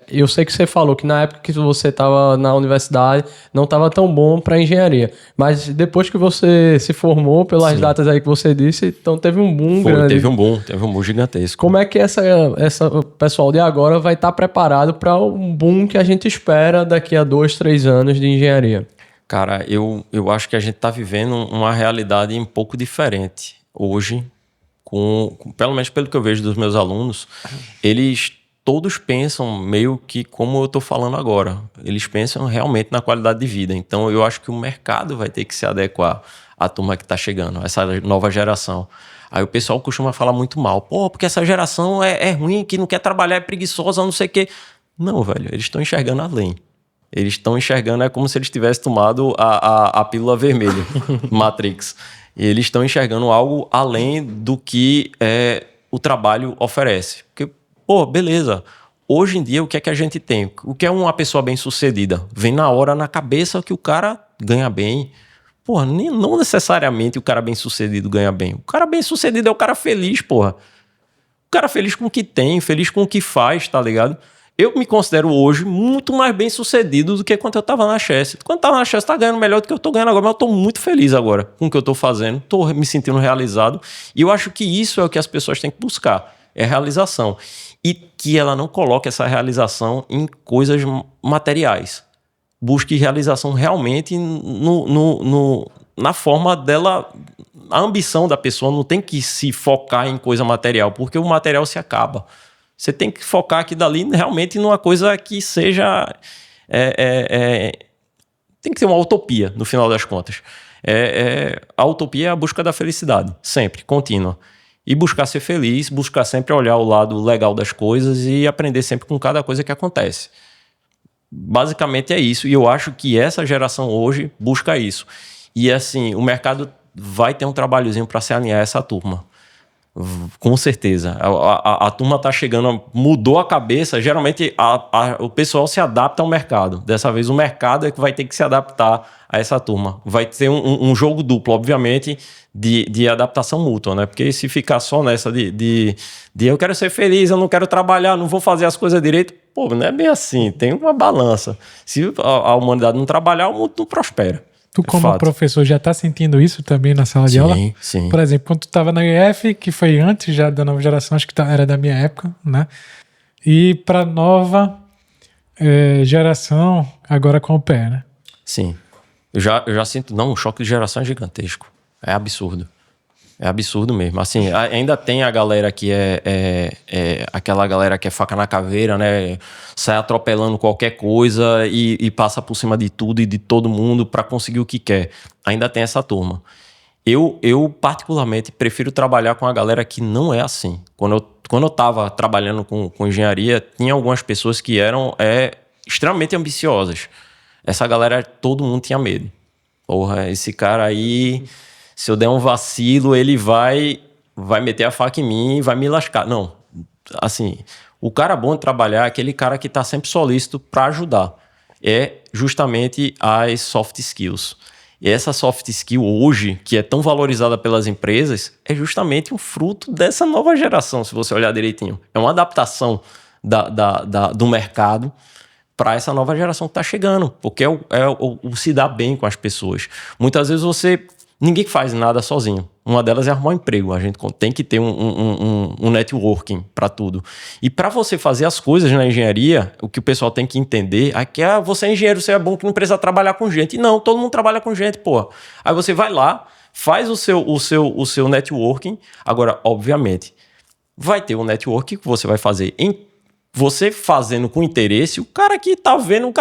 Eu sei que você falou que na época que você estava na universidade não estava tão bom para engenharia, mas depois que você se formou, pelas datas aí que você disse, então teve um boom grande. Teve um boom gigantesco. Como é que o pessoal de agora vai estar preparado para um boom que a gente espera daqui a 2, 3 anos de engenharia? Cara, eu acho que a gente está vivendo uma realidade um pouco diferente hoje. Pelo menos pelo que eu vejo dos meus alunos, eles todos pensam meio que como eu estou falando agora. Eles pensam realmente na qualidade de vida. Então, eu acho que o mercado vai ter que se adequar à turma que está chegando, essa nova geração. Aí o pessoal costuma falar muito mal. Pô, porque essa geração é ruim, que não quer trabalhar, é preguiçosa, não sei o quê. Não, velho, eles estão enxergando além. Eles estão enxergando, é como se eles tivessem tomado a pílula vermelha, Matrix. E eles estão enxergando algo além do que o trabalho oferece. Porque, pô, beleza. Hoje em dia, o que é que a gente tem? O que é uma pessoa bem-sucedida? Vem na hora, na cabeça, que o cara ganha bem. Porra, não necessariamente o cara bem-sucedido ganha bem. O cara bem-sucedido é o cara feliz, porra. O cara feliz com o que tem, feliz com o que faz, tá ligado? Eu me considero hoje muito mais bem sucedido do que quando eu estava na Chess. Quando eu estava na Chess, eu estava ganhando melhor do que eu estou ganhando agora, mas eu estou muito feliz agora com o que eu estou fazendo, estou me sentindo realizado. E eu acho que isso é o que as pessoas têm que buscar, é realização. E que ela não coloque essa realização em coisas materiais. Busque realização realmente na forma dela. A ambição da pessoa não tem que se focar em coisa material, porque o material se acaba. Você tem que focar aqui dali realmente numa coisa que seja... tem que ter uma utopia, no final das contas. A utopia é a busca da felicidade, sempre, contínua. E buscar ser feliz, buscar sempre olhar o lado legal das coisas e aprender sempre com cada coisa que acontece. Basicamente é isso. E eu acho que essa geração hoje busca isso. E assim, o mercado vai ter um trabalhozinho para se alinhar essa turma. Com certeza. A turma está chegando, mudou a cabeça. Geralmente o pessoal se adapta ao mercado. Dessa vez o mercado é que vai ter que se adaptar a essa turma. Vai ter um jogo duplo, obviamente, de adaptação mútua, né? Porque se ficar só nessa de eu quero ser feliz, eu não quero trabalhar, não vou fazer as coisas direito, pô, não é bem assim. Tem uma balança. Se a humanidade não trabalhar, o mundo não prospera. Tu, como professor, já está sentindo isso também na sala de aula? Sim. Por exemplo, quando tu estava na UF, que foi antes já da nova geração, acho que era da minha época, né? E para a nova geração, agora com o PE, né? Sim. Eu já sinto, não, o choque de geração é gigantesco. É absurdo. É absurdo mesmo. Assim, ainda tem a galera que aquela galera que é faca na caveira, né? Sai atropelando qualquer coisa e passa por cima de tudo e de todo mundo para conseguir o que quer. Ainda tem essa turma. Eu particularmente, prefiro trabalhar com a galera que não é assim. Quando eu estava trabalhando com engenharia, tinha algumas pessoas que eram extremamente ambiciosas. Essa galera, todo mundo tinha medo. Porra, esse cara aí... Se eu der um vacilo, ele vai meter a faca em mim e vai me lascar. Não, assim, o cara bom de trabalhar é aquele cara que está sempre solícito para ajudar. É justamente as soft skills. E essa soft skill hoje, que é tão valorizada pelas empresas, é justamente um fruto dessa nova geração, se você olhar direitinho. É uma adaptação do mercado para essa nova geração que está chegando, porque o se dar bem com as pessoas. Muitas vezes ninguém faz nada sozinho. Uma delas é arrumar um emprego. A gente tem que ter um networking para tudo. E para você fazer as coisas na engenharia, o que o pessoal tem que entender é que você é engenheiro, você é bom que não precisa trabalhar com gente. E não, todo mundo trabalha com gente, porra. Aí você vai lá, faz o seu networking. Agora, obviamente, vai ter um networking que você vai fazer você fazendo com interesse, o cara tá vendo,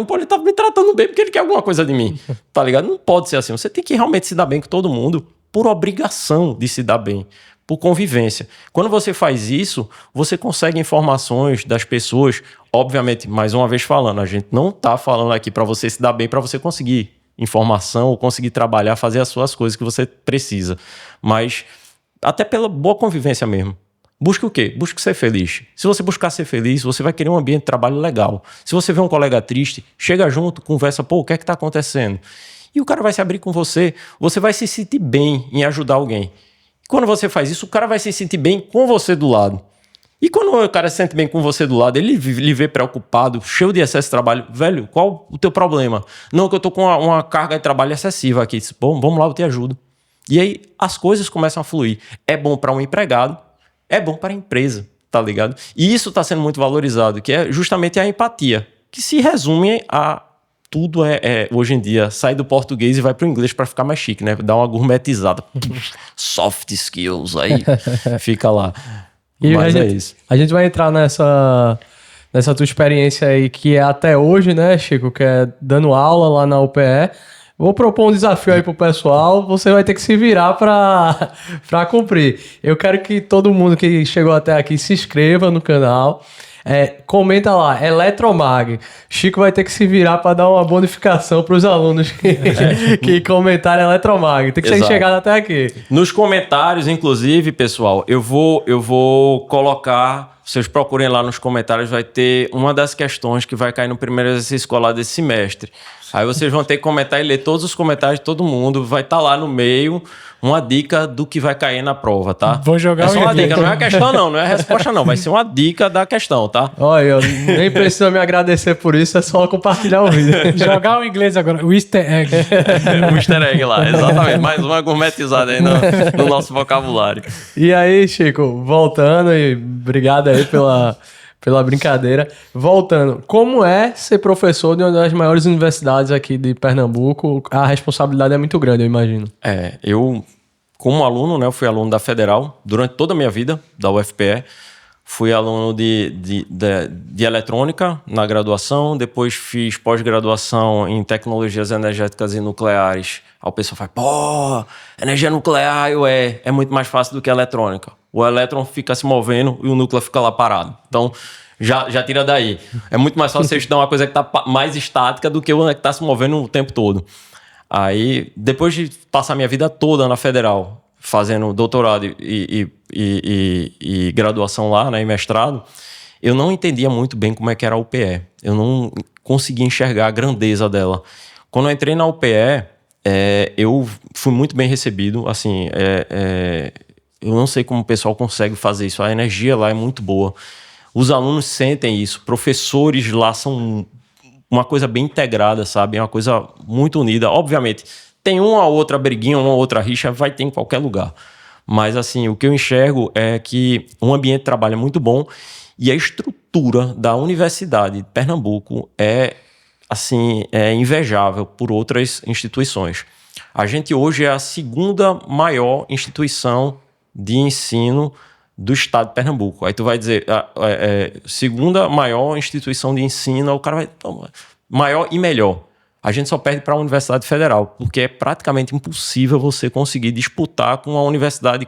pô, ele tá me tratando bem porque ele quer alguma coisa de mim, tá ligado? Não pode ser assim, você tem que realmente se dar bem com todo mundo por obrigação de se dar bem, por convivência. Quando você faz isso, você consegue informações das pessoas, obviamente, mais uma vez falando, a gente não tá falando aqui para você se dar bem, para você conseguir informação ou conseguir trabalhar, fazer as suas coisas que você precisa, mas até pela boa convivência mesmo. Busque o quê? Busque ser feliz. Se você buscar ser feliz, você vai querer um ambiente de trabalho legal. Se você vê um colega triste, chega junto, conversa, pô, o que é que está acontecendo? E o cara vai se abrir com você, você vai se sentir bem em ajudar alguém. Quando você faz isso, o cara vai se sentir bem com você do lado. E quando o cara se sente bem com você do lado, ele lhe vê preocupado, cheio de excesso de trabalho, velho, qual o teu problema? Não, que eu tô com uma carga de trabalho excessiva aqui. Bom, vamos lá, eu te ajudo. E aí as coisas começam a fluir. É bom para um empregado, é bom para a empresa, tá ligado? E isso está sendo muito valorizado, que é justamente a empatia, que se resume a tudo hoje em dia, sai do português e vai para o inglês para ficar mais chique, né? Dá uma gourmetizada. Soft skills, aí fica lá. Mas isso. A gente vai entrar nessa tua experiência aí, que é até hoje, né, Chico? Que é dando aula lá na UPE. Vou propor um desafio aí pro pessoal, você vai ter que se virar pra cumprir. Eu quero que todo mundo que chegou até aqui se inscreva no canal. Comenta lá, Eletromag. Chico vai ter que se virar para dar uma bonificação para os alunos que comentarem Eletromag. Tem que ser chegado até aqui. Nos comentários, inclusive, pessoal, eu vou colocar... Vocês procurem lá nos comentários, vai ter uma das questões que vai cair no primeiro exercício escolar desse semestre. Aí vocês vão ter que comentar e ler todos os comentários de todo mundo. Vai estar lá no meio uma dica do que vai cair na prova, tá? Vou jogar só uma dica, não é a questão não é a resposta não. Vai ser uma dica da questão, tá? Olha, eu nem preciso me agradecer por isso, é só compartilhar o vídeo. Jogar o inglês agora, o easter egg. O easter egg lá, exatamente. Mais uma gourmetizada aí no nosso vocabulário. E aí, Chico, voltando, e obrigado aí pela brincadeira. Voltando, como é ser professor de uma das maiores universidades aqui de Pernambuco? A responsabilidade é muito grande, eu imagino. Eu, como aluno, né, eu fui aluno da Federal durante toda a minha vida, da UFPE. Fui aluno de eletrônica na graduação, depois fiz pós-graduação em tecnologias energéticas e nucleares. Aí o pessoal fala, pô, energia nuclear é muito mais fácil do que a eletrônica. O elétron fica se movendo e o núcleo fica lá parado. Então, já tira daí. É muito mais fácil você estudar uma coisa que está mais estática do que uma que está se movendo o tempo todo. Aí, depois de passar minha vida toda na Federal, fazendo doutorado e graduação lá, né, e mestrado, eu não entendia muito bem como é que era a UPE. Eu não conseguia enxergar a grandeza dela. Quando eu entrei na UPE, eu fui muito bem recebido. Assim, eu não sei como o pessoal consegue fazer isso. A energia lá é muito boa. Os alunos sentem isso. Professores lá são uma coisa bem integrada, sabe? É uma coisa muito unida. Obviamente, tem uma ou outra briguinha, uma ou outra rixa, vai ter em qualquer lugar. Mas, assim, o que eu enxergo é que um ambiente de trabalho é muito bom e a estrutura da Universidade de Pernambuco é invejável por outras instituições. A gente hoje é a segunda maior instituição de ensino do estado de Pernambuco. Aí tu vai dizer, segunda maior instituição de ensino, o cara vai... Maior e melhor. A gente só perde para a Universidade Federal, porque é praticamente impossível você conseguir disputar com a universidade,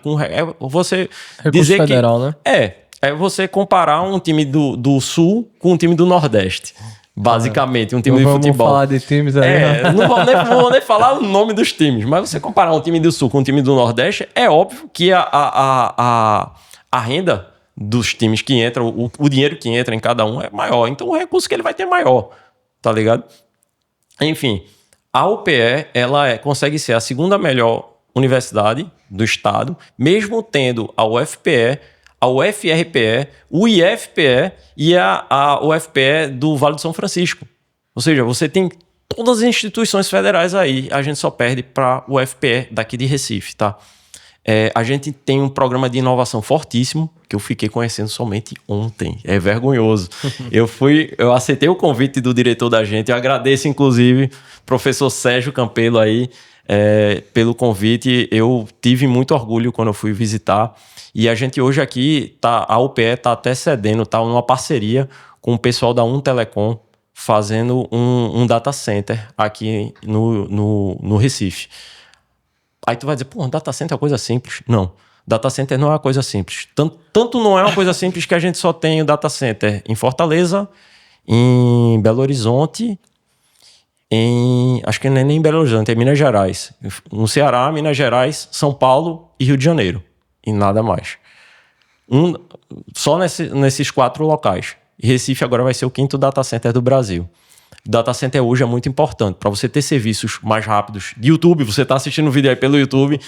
você Recurso dizer federal, que... né? É você comparar um time do Sul com um time do Nordeste. Basicamente, um time de futebol. Vamos falar de times aí. Não vou nem falar o nome dos times, mas você comparar um time do Sul com um time do Nordeste, é óbvio que a renda dos times que entram, o dinheiro que entra em cada um é maior. Então, o recurso que ele vai ter é maior, tá ligado? Enfim, a UPE, ela consegue ser a segunda melhor universidade do estado, mesmo tendo a UFPE, a UFRPE, o IFPE e a UFPE do Vale do São Francisco. Ou seja, você tem todas as instituições federais aí, a gente só perde para o UFPE daqui de Recife, tá? A gente tem um programa de inovação fortíssimo, que eu fiquei conhecendo somente ontem. É vergonhoso. Eu aceitei o convite do diretor da gente, eu agradeço, inclusive, professor Sérgio Campelo aí, pelo convite. Eu tive muito orgulho quando eu fui visitar. E a gente hoje aqui, a UPE está até cedendo, está numa parceria com o pessoal da Telecom, fazendo um data center aqui no Recife. Aí tu vai dizer, pô, data center é uma coisa simples. Não, data center não é uma coisa simples. Tanto não é uma coisa simples que a gente só tem o data center em Fortaleza, em Belo Horizonte, acho que não é nem em Belo Horizonte, é em Minas Gerais. No Ceará, Minas Gerais, São Paulo e Rio de Janeiro. E nada mais. Só nesses 4 locais. E Recife agora vai ser o 5º data center do Brasil. O data center hoje é muito importante para você ter serviços mais rápidos. De YouTube, você está assistindo o vídeo aí pelo YouTube,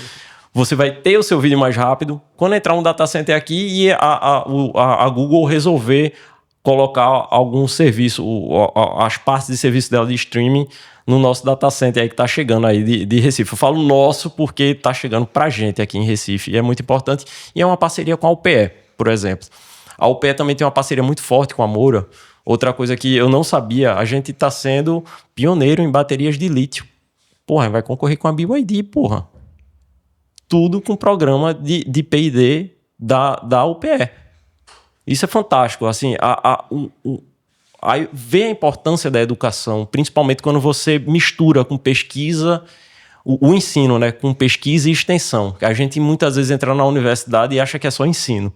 você vai ter o seu vídeo mais rápido. Quando entrar um data center aqui e a Google resolver colocar algum serviço, as partes de serviço dela de streaming no nosso data center aí que está chegando aí de Recife. Eu falo nosso porque está chegando para a gente aqui em Recife e é muito importante. E é uma parceria com a UPE, por exemplo. A UPE também tem uma parceria muito forte com a Moura. Outra coisa que eu não sabia, a gente está sendo pioneiro em baterias de lítio. Porra, vai concorrer com a BYD, porra. Tudo com programa de P&D da UPE. Isso é fantástico. Assim, ver a importância da educação, principalmente quando você mistura com pesquisa, o ensino, né, com pesquisa e extensão. A gente muitas vezes entra na universidade e acha que é só ensino.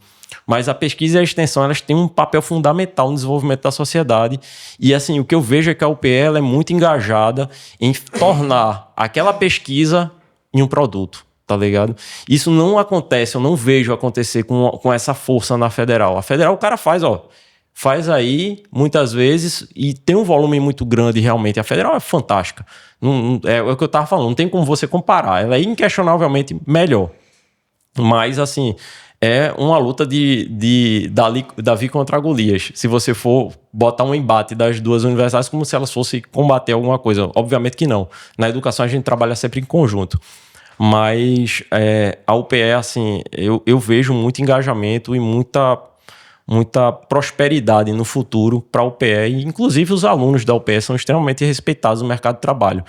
Mas a pesquisa e a extensão, elas têm um papel fundamental no desenvolvimento da sociedade. E assim, o que eu vejo é que a UPE ela é muito engajada em tornar aquela pesquisa em um produto, tá ligado? Isso não acontece, eu não vejo acontecer com essa força na Federal. A Federal o cara faz aí, muitas vezes, e tem um volume muito grande realmente. A Federal é fantástica. É o que eu estava falando, não tem como você comparar. Ela é inquestionavelmente melhor. Mas, assim, é uma luta de Davi contra Golias. Se você for botar um embate das duas universidades como se elas fossem combater alguma coisa. Obviamente que não. Na educação a gente trabalha sempre em conjunto. Mas a UPE, assim, eu vejo muito engajamento e muita prosperidade no futuro para a UPE. E, inclusive, os alunos da UPE são extremamente respeitados no mercado de trabalho.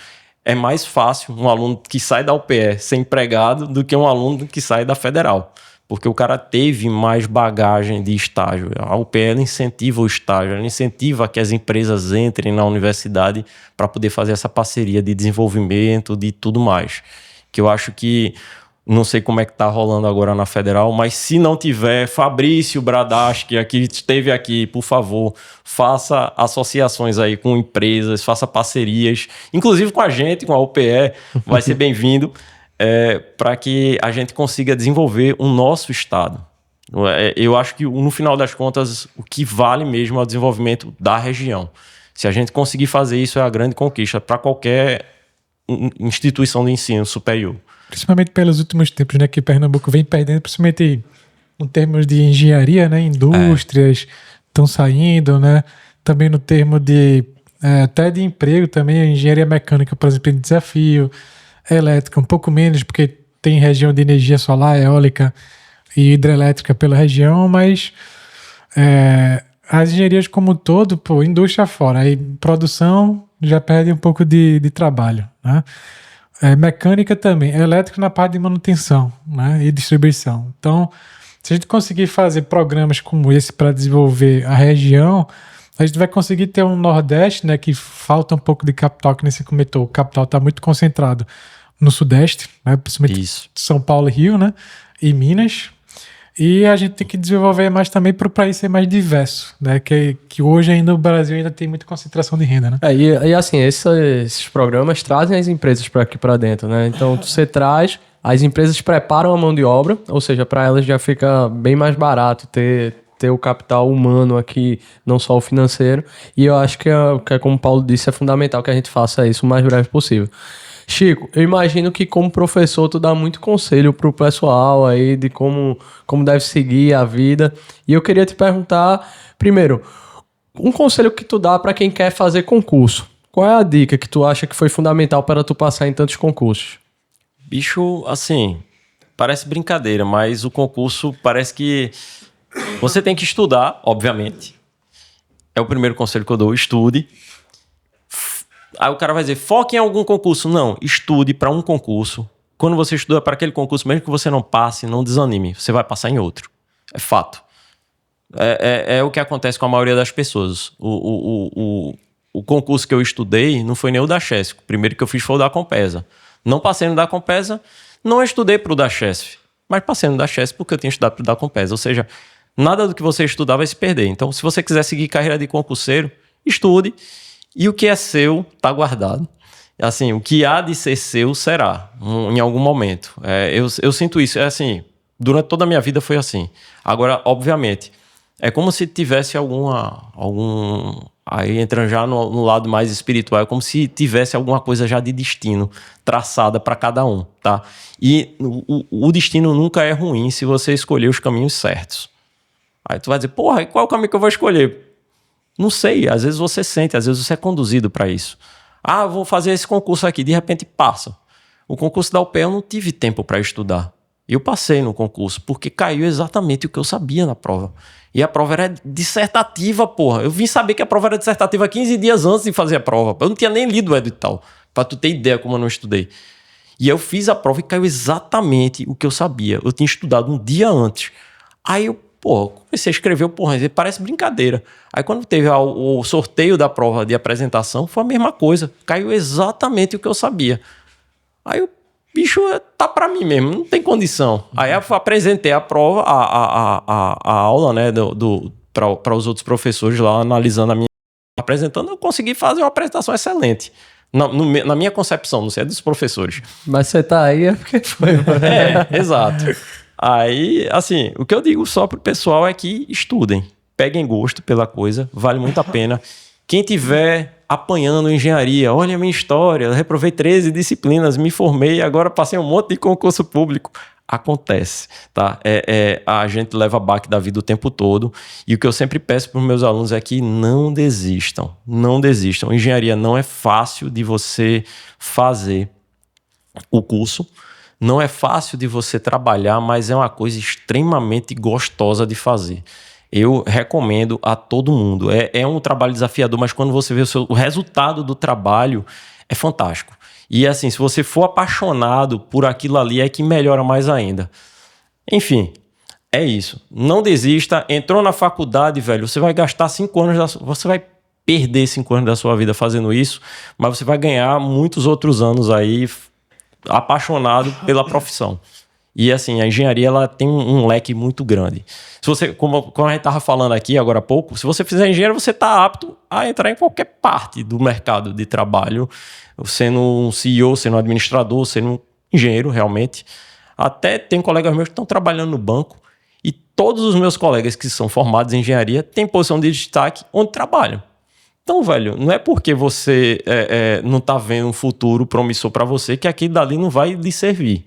É mais fácil um aluno que sai da UPE ser empregado do que um aluno que sai da Federal. porque o cara teve mais bagagem de estágio. A UPE ela incentiva o estágio, ela incentiva que as empresas entrem na universidade para poder fazer essa parceria de desenvolvimento, de tudo mais. Que eu acho que, não sei como é que está rolando agora na Federal, mas se não tiver, Fabrício Bradasch, que esteve aqui, por favor, faça associações aí com empresas, faça parcerias, inclusive com a gente, com a UPE, vai ser bem-vindo. Para que a gente consiga desenvolver o nosso estado. Eu acho que, no final das contas, o que vale mesmo é o desenvolvimento da região. Se a gente conseguir fazer isso, é a grande conquista para qualquer instituição de ensino superior. Principalmente pelos últimos tempos, né, que Pernambuco vem perdendo, principalmente em termos de engenharia, né, indústrias estão saindo, né, também no termo de até de emprego também, a engenharia mecânica, por exemplo, é um desafio. Elétrica, um pouco menos, porque tem região de energia solar, eólica e hidrelétrica pela região, mas as engenharias como um todo, indústria fora, aí produção já perde um pouco de trabalho, né? Mecânica também, elétrica na parte de manutenção, né? E distribuição. Então, se a gente conseguir fazer programas como esse para desenvolver a região, a gente vai conseguir ter um Nordeste, né, que falta um pouco de capital, que nem você comentou, o capital está muito concentrado no Sudeste, né, principalmente São Paulo e Rio, né, e Minas, e a gente tem que desenvolver mais também para o país ser mais diverso, né, que hoje ainda o Brasil ainda tem muita concentração de renda, né. E assim, esses programas trazem as empresas para aqui para dentro, né, então você traz, as empresas preparam a mão de obra, ou seja, para elas já fica bem mais barato ter o capital humano aqui, não só o financeiro, e eu acho que como o Paulo disse, é fundamental que a gente faça isso o mais breve possível. Chico, eu imagino que como professor tu dá muito conselho pro pessoal aí de como deve seguir a vida, e eu queria te perguntar, primeiro, um conselho que tu dá para quem quer fazer concurso, qual é a dica que tu acha que foi fundamental para tu passar em tantos concursos? Bicho, assim, parece brincadeira, mas o concurso parece que você tem que estudar, obviamente. É o primeiro conselho que eu dou, estude. Aí o cara vai dizer, foque em algum concurso. Não, estude para um concurso. Quando você estuda para aquele concurso, mesmo que você não passe, não desanime. Você vai passar em outro. É fato. É o que acontece com a maioria das pessoas. O concurso que eu estudei não foi nem o da Chesf. O primeiro que eu fiz foi o da Compesa. Não passei no da Compesa, não estudei para o da Chesf. Mas passei no da Chesf porque eu tinha estudado para o da Compesa. Ou seja, nada do que você estudar vai se perder. Então, se você quiser seguir carreira de concurseiro, estude. E o que é seu, está guardado. Assim, o que há de ser seu, será. Em algum momento. Eu sinto isso. É assim, durante toda a minha vida foi assim. Agora, obviamente, é como se tivesse algum... Aí entrando já no lado mais espiritual, é como se tivesse alguma coisa já de destino traçada para cada um, tá? E o destino nunca é ruim se você escolher os caminhos certos. Aí tu vai dizer, porra, e qual é o caminho que eu vou escolher? Não sei, às vezes você sente, às vezes você é conduzido para isso. Ah, vou fazer esse concurso aqui, de repente passa. O concurso da UPE eu não tive tempo para estudar. Eu passei no concurso, porque caiu exatamente o que eu sabia na prova. E a prova era dissertativa, porra. Eu vim saber que a prova era dissertativa 15 dias antes de fazer a prova. Eu não tinha nem lido o edital, para tu ter ideia como eu não estudei. E eu fiz a prova e caiu exatamente o que eu sabia. Eu tinha estudado um dia antes. Aí eu, comecei a escrever, parece brincadeira. Aí quando teve o sorteio da prova de apresentação, foi a mesma coisa. Caiu exatamente o que eu sabia. Aí eu, bicho, tá pra mim mesmo, não tem condição. Aí eu apresentei a prova, a aula, né, para os outros professores lá, analisando a minha apresentando, eu consegui fazer uma apresentação excelente. Na minha concepção, não sei, é dos professores. Mas você tá aí é porque foi. Exato. Aí, assim, o que eu digo só pro pessoal é que estudem, peguem gosto pela coisa, vale muito a pena. Quem tiver apanhando engenharia, olha a minha história, eu reprovei 13 disciplinas, me formei, agora passei um monte de concurso público. Acontece, tá? A gente leva baque da vida o tempo todo, e o que eu sempre peço para os meus alunos é que não desistam, não desistam. Engenharia não é fácil de você fazer o curso, não é fácil de você trabalhar, mas é uma coisa extremamente gostosa de fazer. Eu recomendo a todo mundo. É um trabalho desafiador, mas quando você vê o resultado do trabalho, é fantástico. E assim, se você for apaixonado por aquilo ali, é que melhora mais ainda. Enfim, É isso. Não desista. Entrou na faculdade, velho, você vai gastar 5 anos, você vai perder 5 anos da sua vida fazendo isso, mas você vai ganhar muitos outros anos aí apaixonado pela profissão. E assim, a engenharia ela tem um leque muito grande. Se você, como a gente estava falando aqui agora há pouco, se você fizer engenharia, você está apto a entrar em qualquer parte do mercado de trabalho, sendo um CEO, sendo um administrador, sendo um engenheiro realmente. Até tem colegas meus que estão trabalhando no banco e todos os meus colegas que são formados em engenharia têm posição de destaque onde trabalham. Então, velho, não é porque você não está vendo um futuro promissor para você que aquilo dali não vai lhe servir.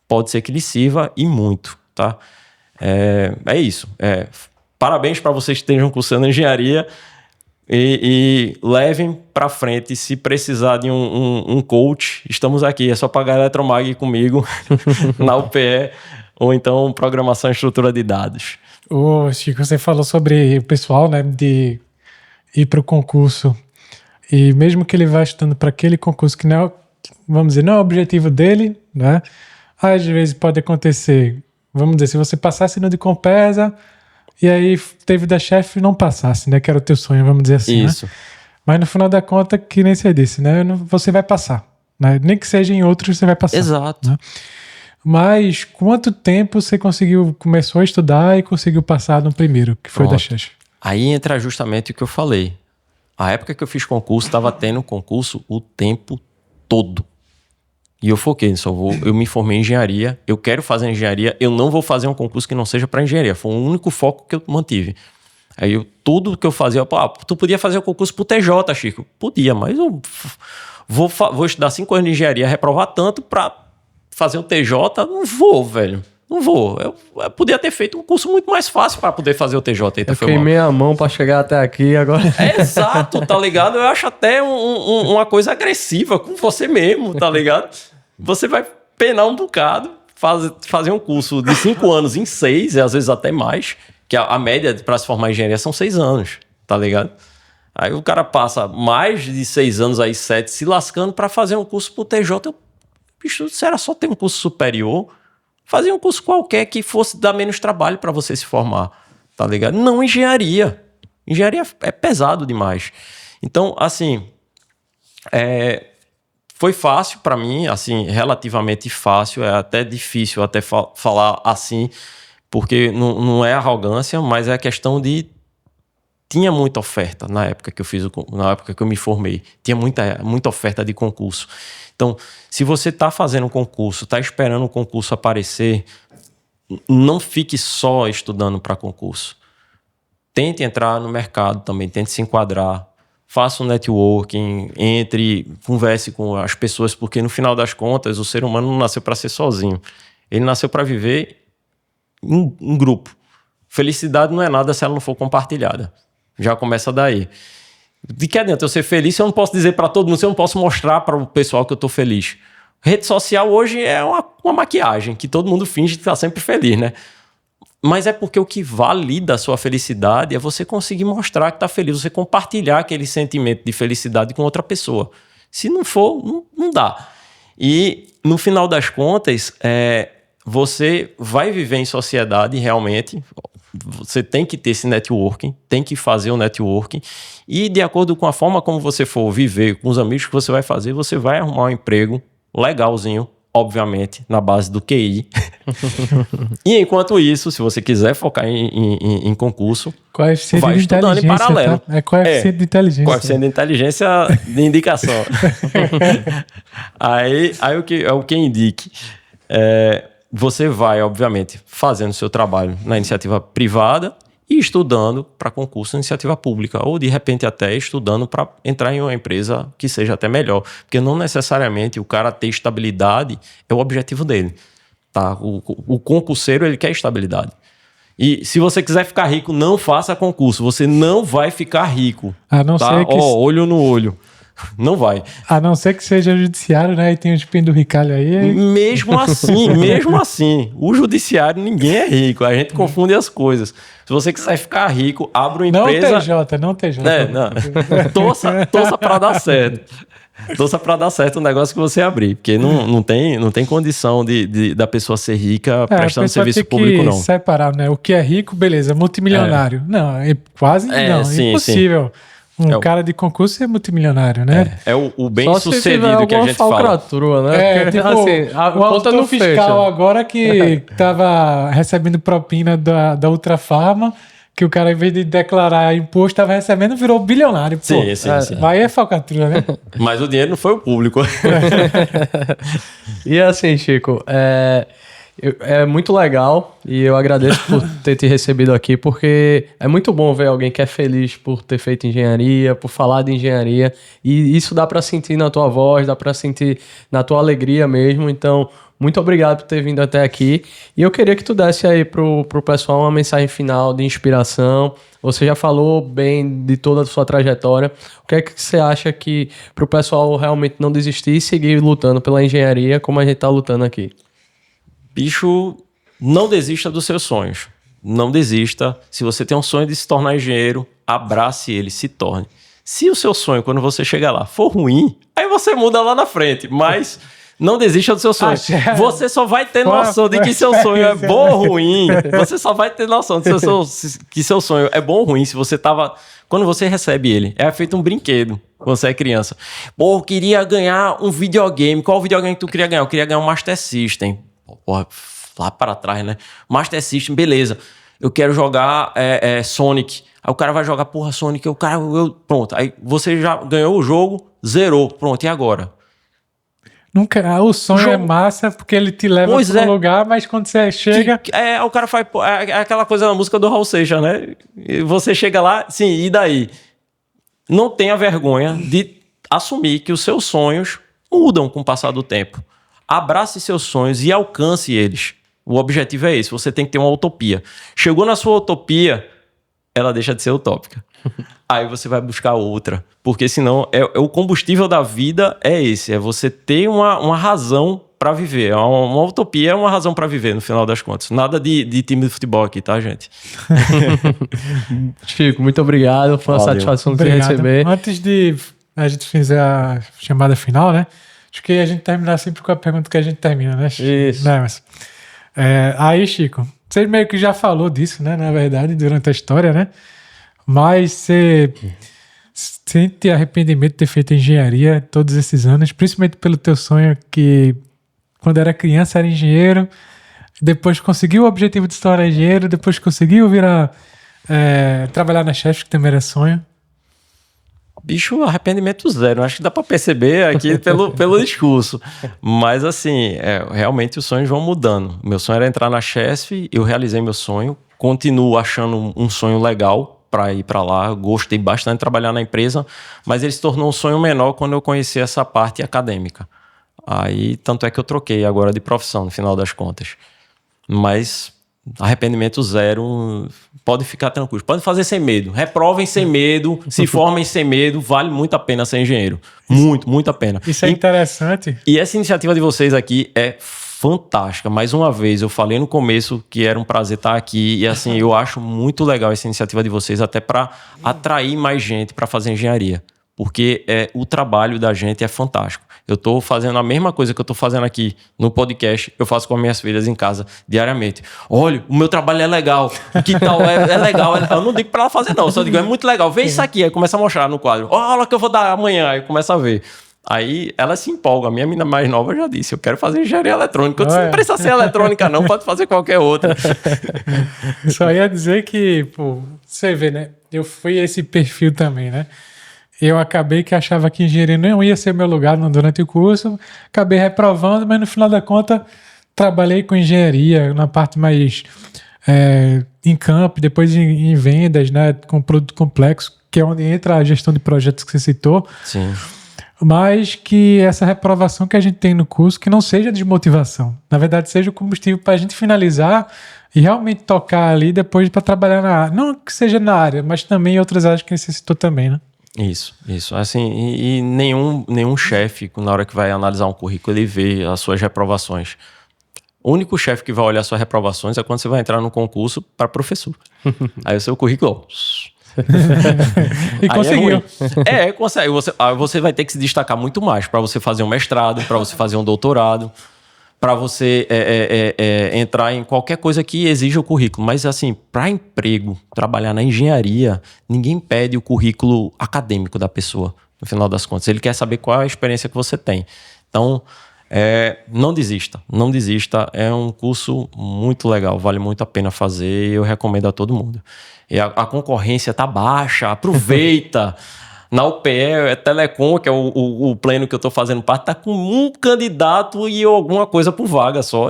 Pode ser que lhe sirva e muito, tá? É isso. Parabéns para vocês que estejam cursando engenharia e levem para frente. Se precisar de um coach, estamos aqui. É só pagar Eletromag comigo na UPE ou então programação e estrutura de dados. Ô, Chico, você falou sobre o pessoal, né, de ir para o concurso. E mesmo que ele vá estudando para aquele concurso que não é, vamos dizer, não é o objetivo dele, né? Às vezes pode acontecer, vamos dizer, se você passasse no de Compesa e aí teve da chefe e não passasse, né? Que era o teu sonho, vamos dizer assim. Isso. Né? Mas no final da conta, que nem você disse, né? Você vai passar. Né? Nem que seja em outros, você vai passar. Exato. Né? Mas quanto tempo você começou a estudar e conseguiu passar no primeiro, que foi da chefe? Aí entra justamente o que eu falei. A época que eu fiz concurso, estava tendo concurso o tempo todo. E eu foquei nisso. Eu me formei em engenharia, eu quero fazer engenharia, eu não vou fazer um concurso que não seja para engenharia. Foi o único foco que eu mantive. Aí tudo que eu fazia, tu podia fazer o concurso pro TJ, Chico? Podia, mas eu vou estudar 5 anos de engenharia, reprovar tanto para fazer o TJ? Não vou, velho. Não vou. Eu podia ter feito um curso muito mais fácil para poder fazer o TJ. Eu queimei a mão para chegar até aqui agora. Exato, tá ligado? Eu acho até uma coisa agressiva com você mesmo, tá ligado? Você vai penar um bocado, fazer um curso de 5 anos em 6, e às vezes até mais, que a média para se formar em engenharia são 6 anos, tá ligado? Aí o cara passa mais de 6 anos, aí 7, se lascando para fazer um curso pro TJ. Bicho, se era só ter um curso superior, fazia um curso qualquer que fosse dar menos trabalho para você se formar, tá ligado? Não engenharia. Engenharia é pesado demais. Então, assim, foi fácil para mim, assim, relativamente fácil, é até difícil até falar assim, porque não é arrogância, mas é questão de... Tinha muita oferta na época que na época que eu me formei. Tinha muita oferta de concurso. Então, se você está fazendo um concurso, está esperando um concurso aparecer, não fique só estudando para concurso. Tente entrar no mercado também, tente se enquadrar. Faça um networking, converse com as pessoas, porque no final das contas o ser humano não nasceu para ser sozinho. Ele nasceu para viver em grupo. Felicidade não é nada se ela não for compartilhada. Já começa daí. De que adianta eu ser feliz se eu não posso dizer para todo mundo, se eu não posso mostrar para o pessoal que eu estou feliz? Rede social hoje é uma maquiagem, que todo mundo finge que está sempre feliz, né? Mas é porque o que valida a sua felicidade é você conseguir mostrar que está feliz, você compartilhar aquele sentimento de felicidade com outra pessoa. Se não for, não dá. E no final das contas, você vai viver em sociedade realmente. Você tem que ter esse networking, tem que fazer o networking. E de acordo com a forma como você for viver com os amigos que você vai fazer, você vai arrumar um emprego legalzinho, obviamente, na base do QI. E enquanto isso, se você quiser focar em concurso, coeficiente vai de estudando em paralelo. Tá? É coeficiente de inteligência. Coeficiente de inteligência de indicação. aí o que indique. Você vai, obviamente, fazendo seu trabalho na iniciativa privada e estudando para concurso na iniciativa pública, ou de repente até estudando para entrar em uma empresa que seja até melhor, porque não necessariamente o cara ter estabilidade é o objetivo dele, tá? O concurseiro, ele quer estabilidade. E se você quiser ficar rico, não faça concurso, você não vai ficar rico. A não ser que... olho no olho. Não vai. A não ser que seja judiciário, né? E tem o espinho do Ricalho aí. Mesmo assim, o judiciário, ninguém é rico. A gente confunde as coisas. Se você quiser ficar rico, abra uma empresa... Não TJ. Não. Torça para dar certo. Torça pra dar certo o negócio que você abrir. Porque não tem condição da pessoa ser rica prestando serviço público, não. Separar, né? O que é rico, beleza, multimilionário. Não, é quase não, sim, impossível. Cara de concurso ser multimilionário, né? É o bem-sucedido que a gente fala. Falcatrua, né? Tipo, assim, a o conta não fiscal fecha. agora que tava recebendo propina da Ultrafarma, que o cara, em vez de declarar imposto, tava recebendo, virou bilionário. Pô. Sim. Aí é falcatrua, né? Mas o dinheiro não foi o público. E assim, Chico, é muito legal e eu agradeço por ter te recebido aqui, porque é muito bom ver alguém que é feliz por ter feito engenharia, por falar de engenharia, e isso dá pra sentir na tua voz, dá pra sentir na tua alegria mesmo. Então, muito obrigado por ter vindo até aqui. E eu queria que tu desse aí pro pessoal uma mensagem final de inspiração. Você já falou bem de toda a sua trajetória. O que é que você acha que pro pessoal realmente não desistir e seguir lutando pela engenharia como a gente tá lutando aqui? Bicho, não desista dos seus sonhos. Não desista. Se você tem um sonho de se tornar engenheiro, abrace ele, se torne. Se o seu sonho, quando você chegar lá, for ruim, aí você muda lá na frente. Mas não desista do seu sonho. Você só vai ter noção de que seu sonho é bom ou ruim. Você só vai ter noção de que seu sonho é bom ou ruim se você tava... Quando você recebe ele, é feito um brinquedo quando você é criança. Pô, eu queria ganhar um videogame. Qual videogame que tu queria ganhar? Eu queria ganhar um Master System. Porra, lá para trás, né? Master System, beleza. Eu quero jogar Sonic. Aí o cara vai jogar, porra, Sonic. Pronto. Aí você já ganhou o jogo, zerou. Pronto, e agora? Nunca, o sonho é massa porque ele te leva para um lugar, mas quando você chega... o cara faz... É aquela coisa da música do Raul Seixas, né? E você chega lá, sim, e daí? Não tenha vergonha de assumir que os seus sonhos mudam com o passar do tempo. Abrace seus sonhos e alcance eles. O objetivo é esse. Você tem que ter uma utopia. Chegou na sua utopia, ela deixa de ser utópica. Aí você vai buscar outra. Porque senão, o combustível da vida é esse. É você ter uma razão para viver. Uma utopia é uma razão para viver, no final das contas. Nada de time de futebol aqui, tá, gente? Chico, muito obrigado. Foi uma satisfação te receber. Antes de a gente fazer a chamada final, né? Acho que a gente terminar sempre com a pergunta que a gente termina, né? Isso. Né, mas, aí, Chico, você meio que já falou disso, né? Na verdade, durante a história, né? Mas você sente arrependimento de ter feito engenharia todos esses anos, principalmente pelo teu sonho que, quando era criança, era engenheiro, depois conseguiu o objetivo de se tornar engenheiro, depois conseguiu virar trabalhar na Chef, que também era sonho. Bicho, arrependimento zero. Acho que dá pra perceber aqui pelo discurso. Mas, assim, realmente os sonhos vão mudando. Meu sonho era entrar na Chef, eu realizei meu sonho. Continuo achando um sonho legal para ir para lá. Gostei bastante de trabalhar na empresa, mas ele se tornou um sonho menor quando eu conheci essa parte acadêmica. Aí, tanto é que eu troquei agora de profissão, no final das contas. Mas... arrependimento zero, pode ficar tranquilo, pode fazer sem medo, reprovem sem medo, se formem sem medo, vale muito a pena ser engenheiro, muito a pena. Isso é interessante. E essa iniciativa de vocês aqui é fantástica. Mais uma vez, eu falei no começo que era um prazer estar aqui e assim, eu acho muito legal essa iniciativa de vocês, até para atrair mais gente para fazer engenharia, porque o trabalho da gente é fantástico. Eu estou fazendo a mesma coisa que eu estou fazendo aqui no podcast, eu faço com as minhas filhas em casa diariamente. Olha, o meu trabalho é legal, que tal? É legal. Eu não digo para ela fazer não, eu só digo, é muito legal, vê isso aqui. Aí começa a mostrar no quadro, olha que eu vou dar amanhã, aí começa a ver. Aí ela se empolga, a minha menina mais nova já disse, eu quero fazer engenharia eletrônica. Eu disse, não precisa ser eletrônica não, pode fazer qualquer outra. Só ia dizer que, pô, você vê, né? Eu fui esse perfil também, né? Eu acabei que achava que engenharia não ia ser meu lugar durante o curso, acabei reprovando, mas no final da conta trabalhei com engenharia na parte mais em campo, depois em vendas, né, com produto complexo, que é onde entra a gestão de projetos que você citou. Sim. Mas que essa reprovação que a gente tem no curso, que não seja desmotivação, na verdade seja o combustível para a gente finalizar e realmente tocar ali depois para trabalhar na área, não que seja na área, mas também em outras áreas que você citou também, né? Isso. Assim, e nenhum chefe, na hora que vai analisar um currículo, ele vê as suas reprovações. O único chefe que vai olhar suas reprovações é quando você vai entrar no concurso para professor. Aí o seu currículo E conseguiu. Consegue. Você vai ter que se destacar muito mais para você fazer um mestrado, para você fazer um doutorado, para você entrar em qualquer coisa que exija o currículo. Mas, assim, para emprego, trabalhar na engenharia, ninguém pede o currículo acadêmico da pessoa, no final das contas. Ele quer saber qual é a experiência que você tem. Então, não desista. Não desista. É um curso muito legal. Vale muito a pena fazer e eu recomendo a todo mundo. E a concorrência tá baixa. Aproveita. Na UPE, Telecom, que é o pleno que eu estou fazendo parte, tá com um candidato e alguma coisa por vaga só.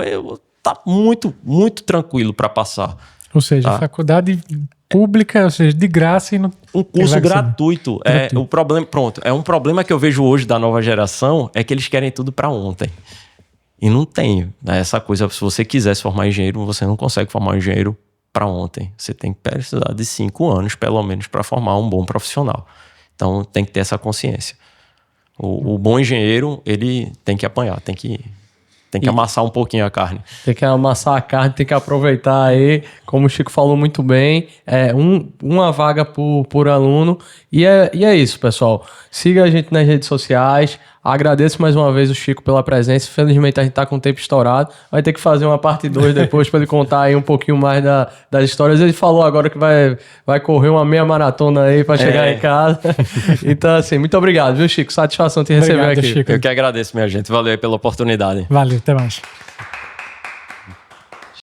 Tá muito, muito tranquilo para passar. Ou seja, faculdade pública, ou seja, de graça e não... Um curso gratuito. O problema, é um problema que eu vejo hoje da nova geração, é que eles querem tudo para ontem. E não tem, né? Essa coisa, se você quiser se formar engenheiro, você não consegue formar um engenheiro para ontem. Você tem que precisar de 5 anos, pelo menos, para formar um bom profissional. Então, tem que ter essa consciência. O bom engenheiro, ele tem que apanhar, tem que amassar um pouquinho a carne. Tem que amassar a carne, tem que aproveitar aí, como o Chico falou muito bem, uma vaga por aluno. E é isso, pessoal. Siga a gente nas redes sociais. Agradeço mais uma vez o Chico pela presença. Infelizmente a gente tá com o tempo estourado. Vai ter que fazer uma parte 2 depois para ele contar aí um pouquinho mais das histórias. Ele falou agora que vai correr uma meia maratona aí para chegar em casa. Então, assim, muito obrigado, viu, Chico? Satisfação te receber aqui. Chico. Eu que agradeço, minha gente. Valeu aí pela oportunidade. Valeu, até mais.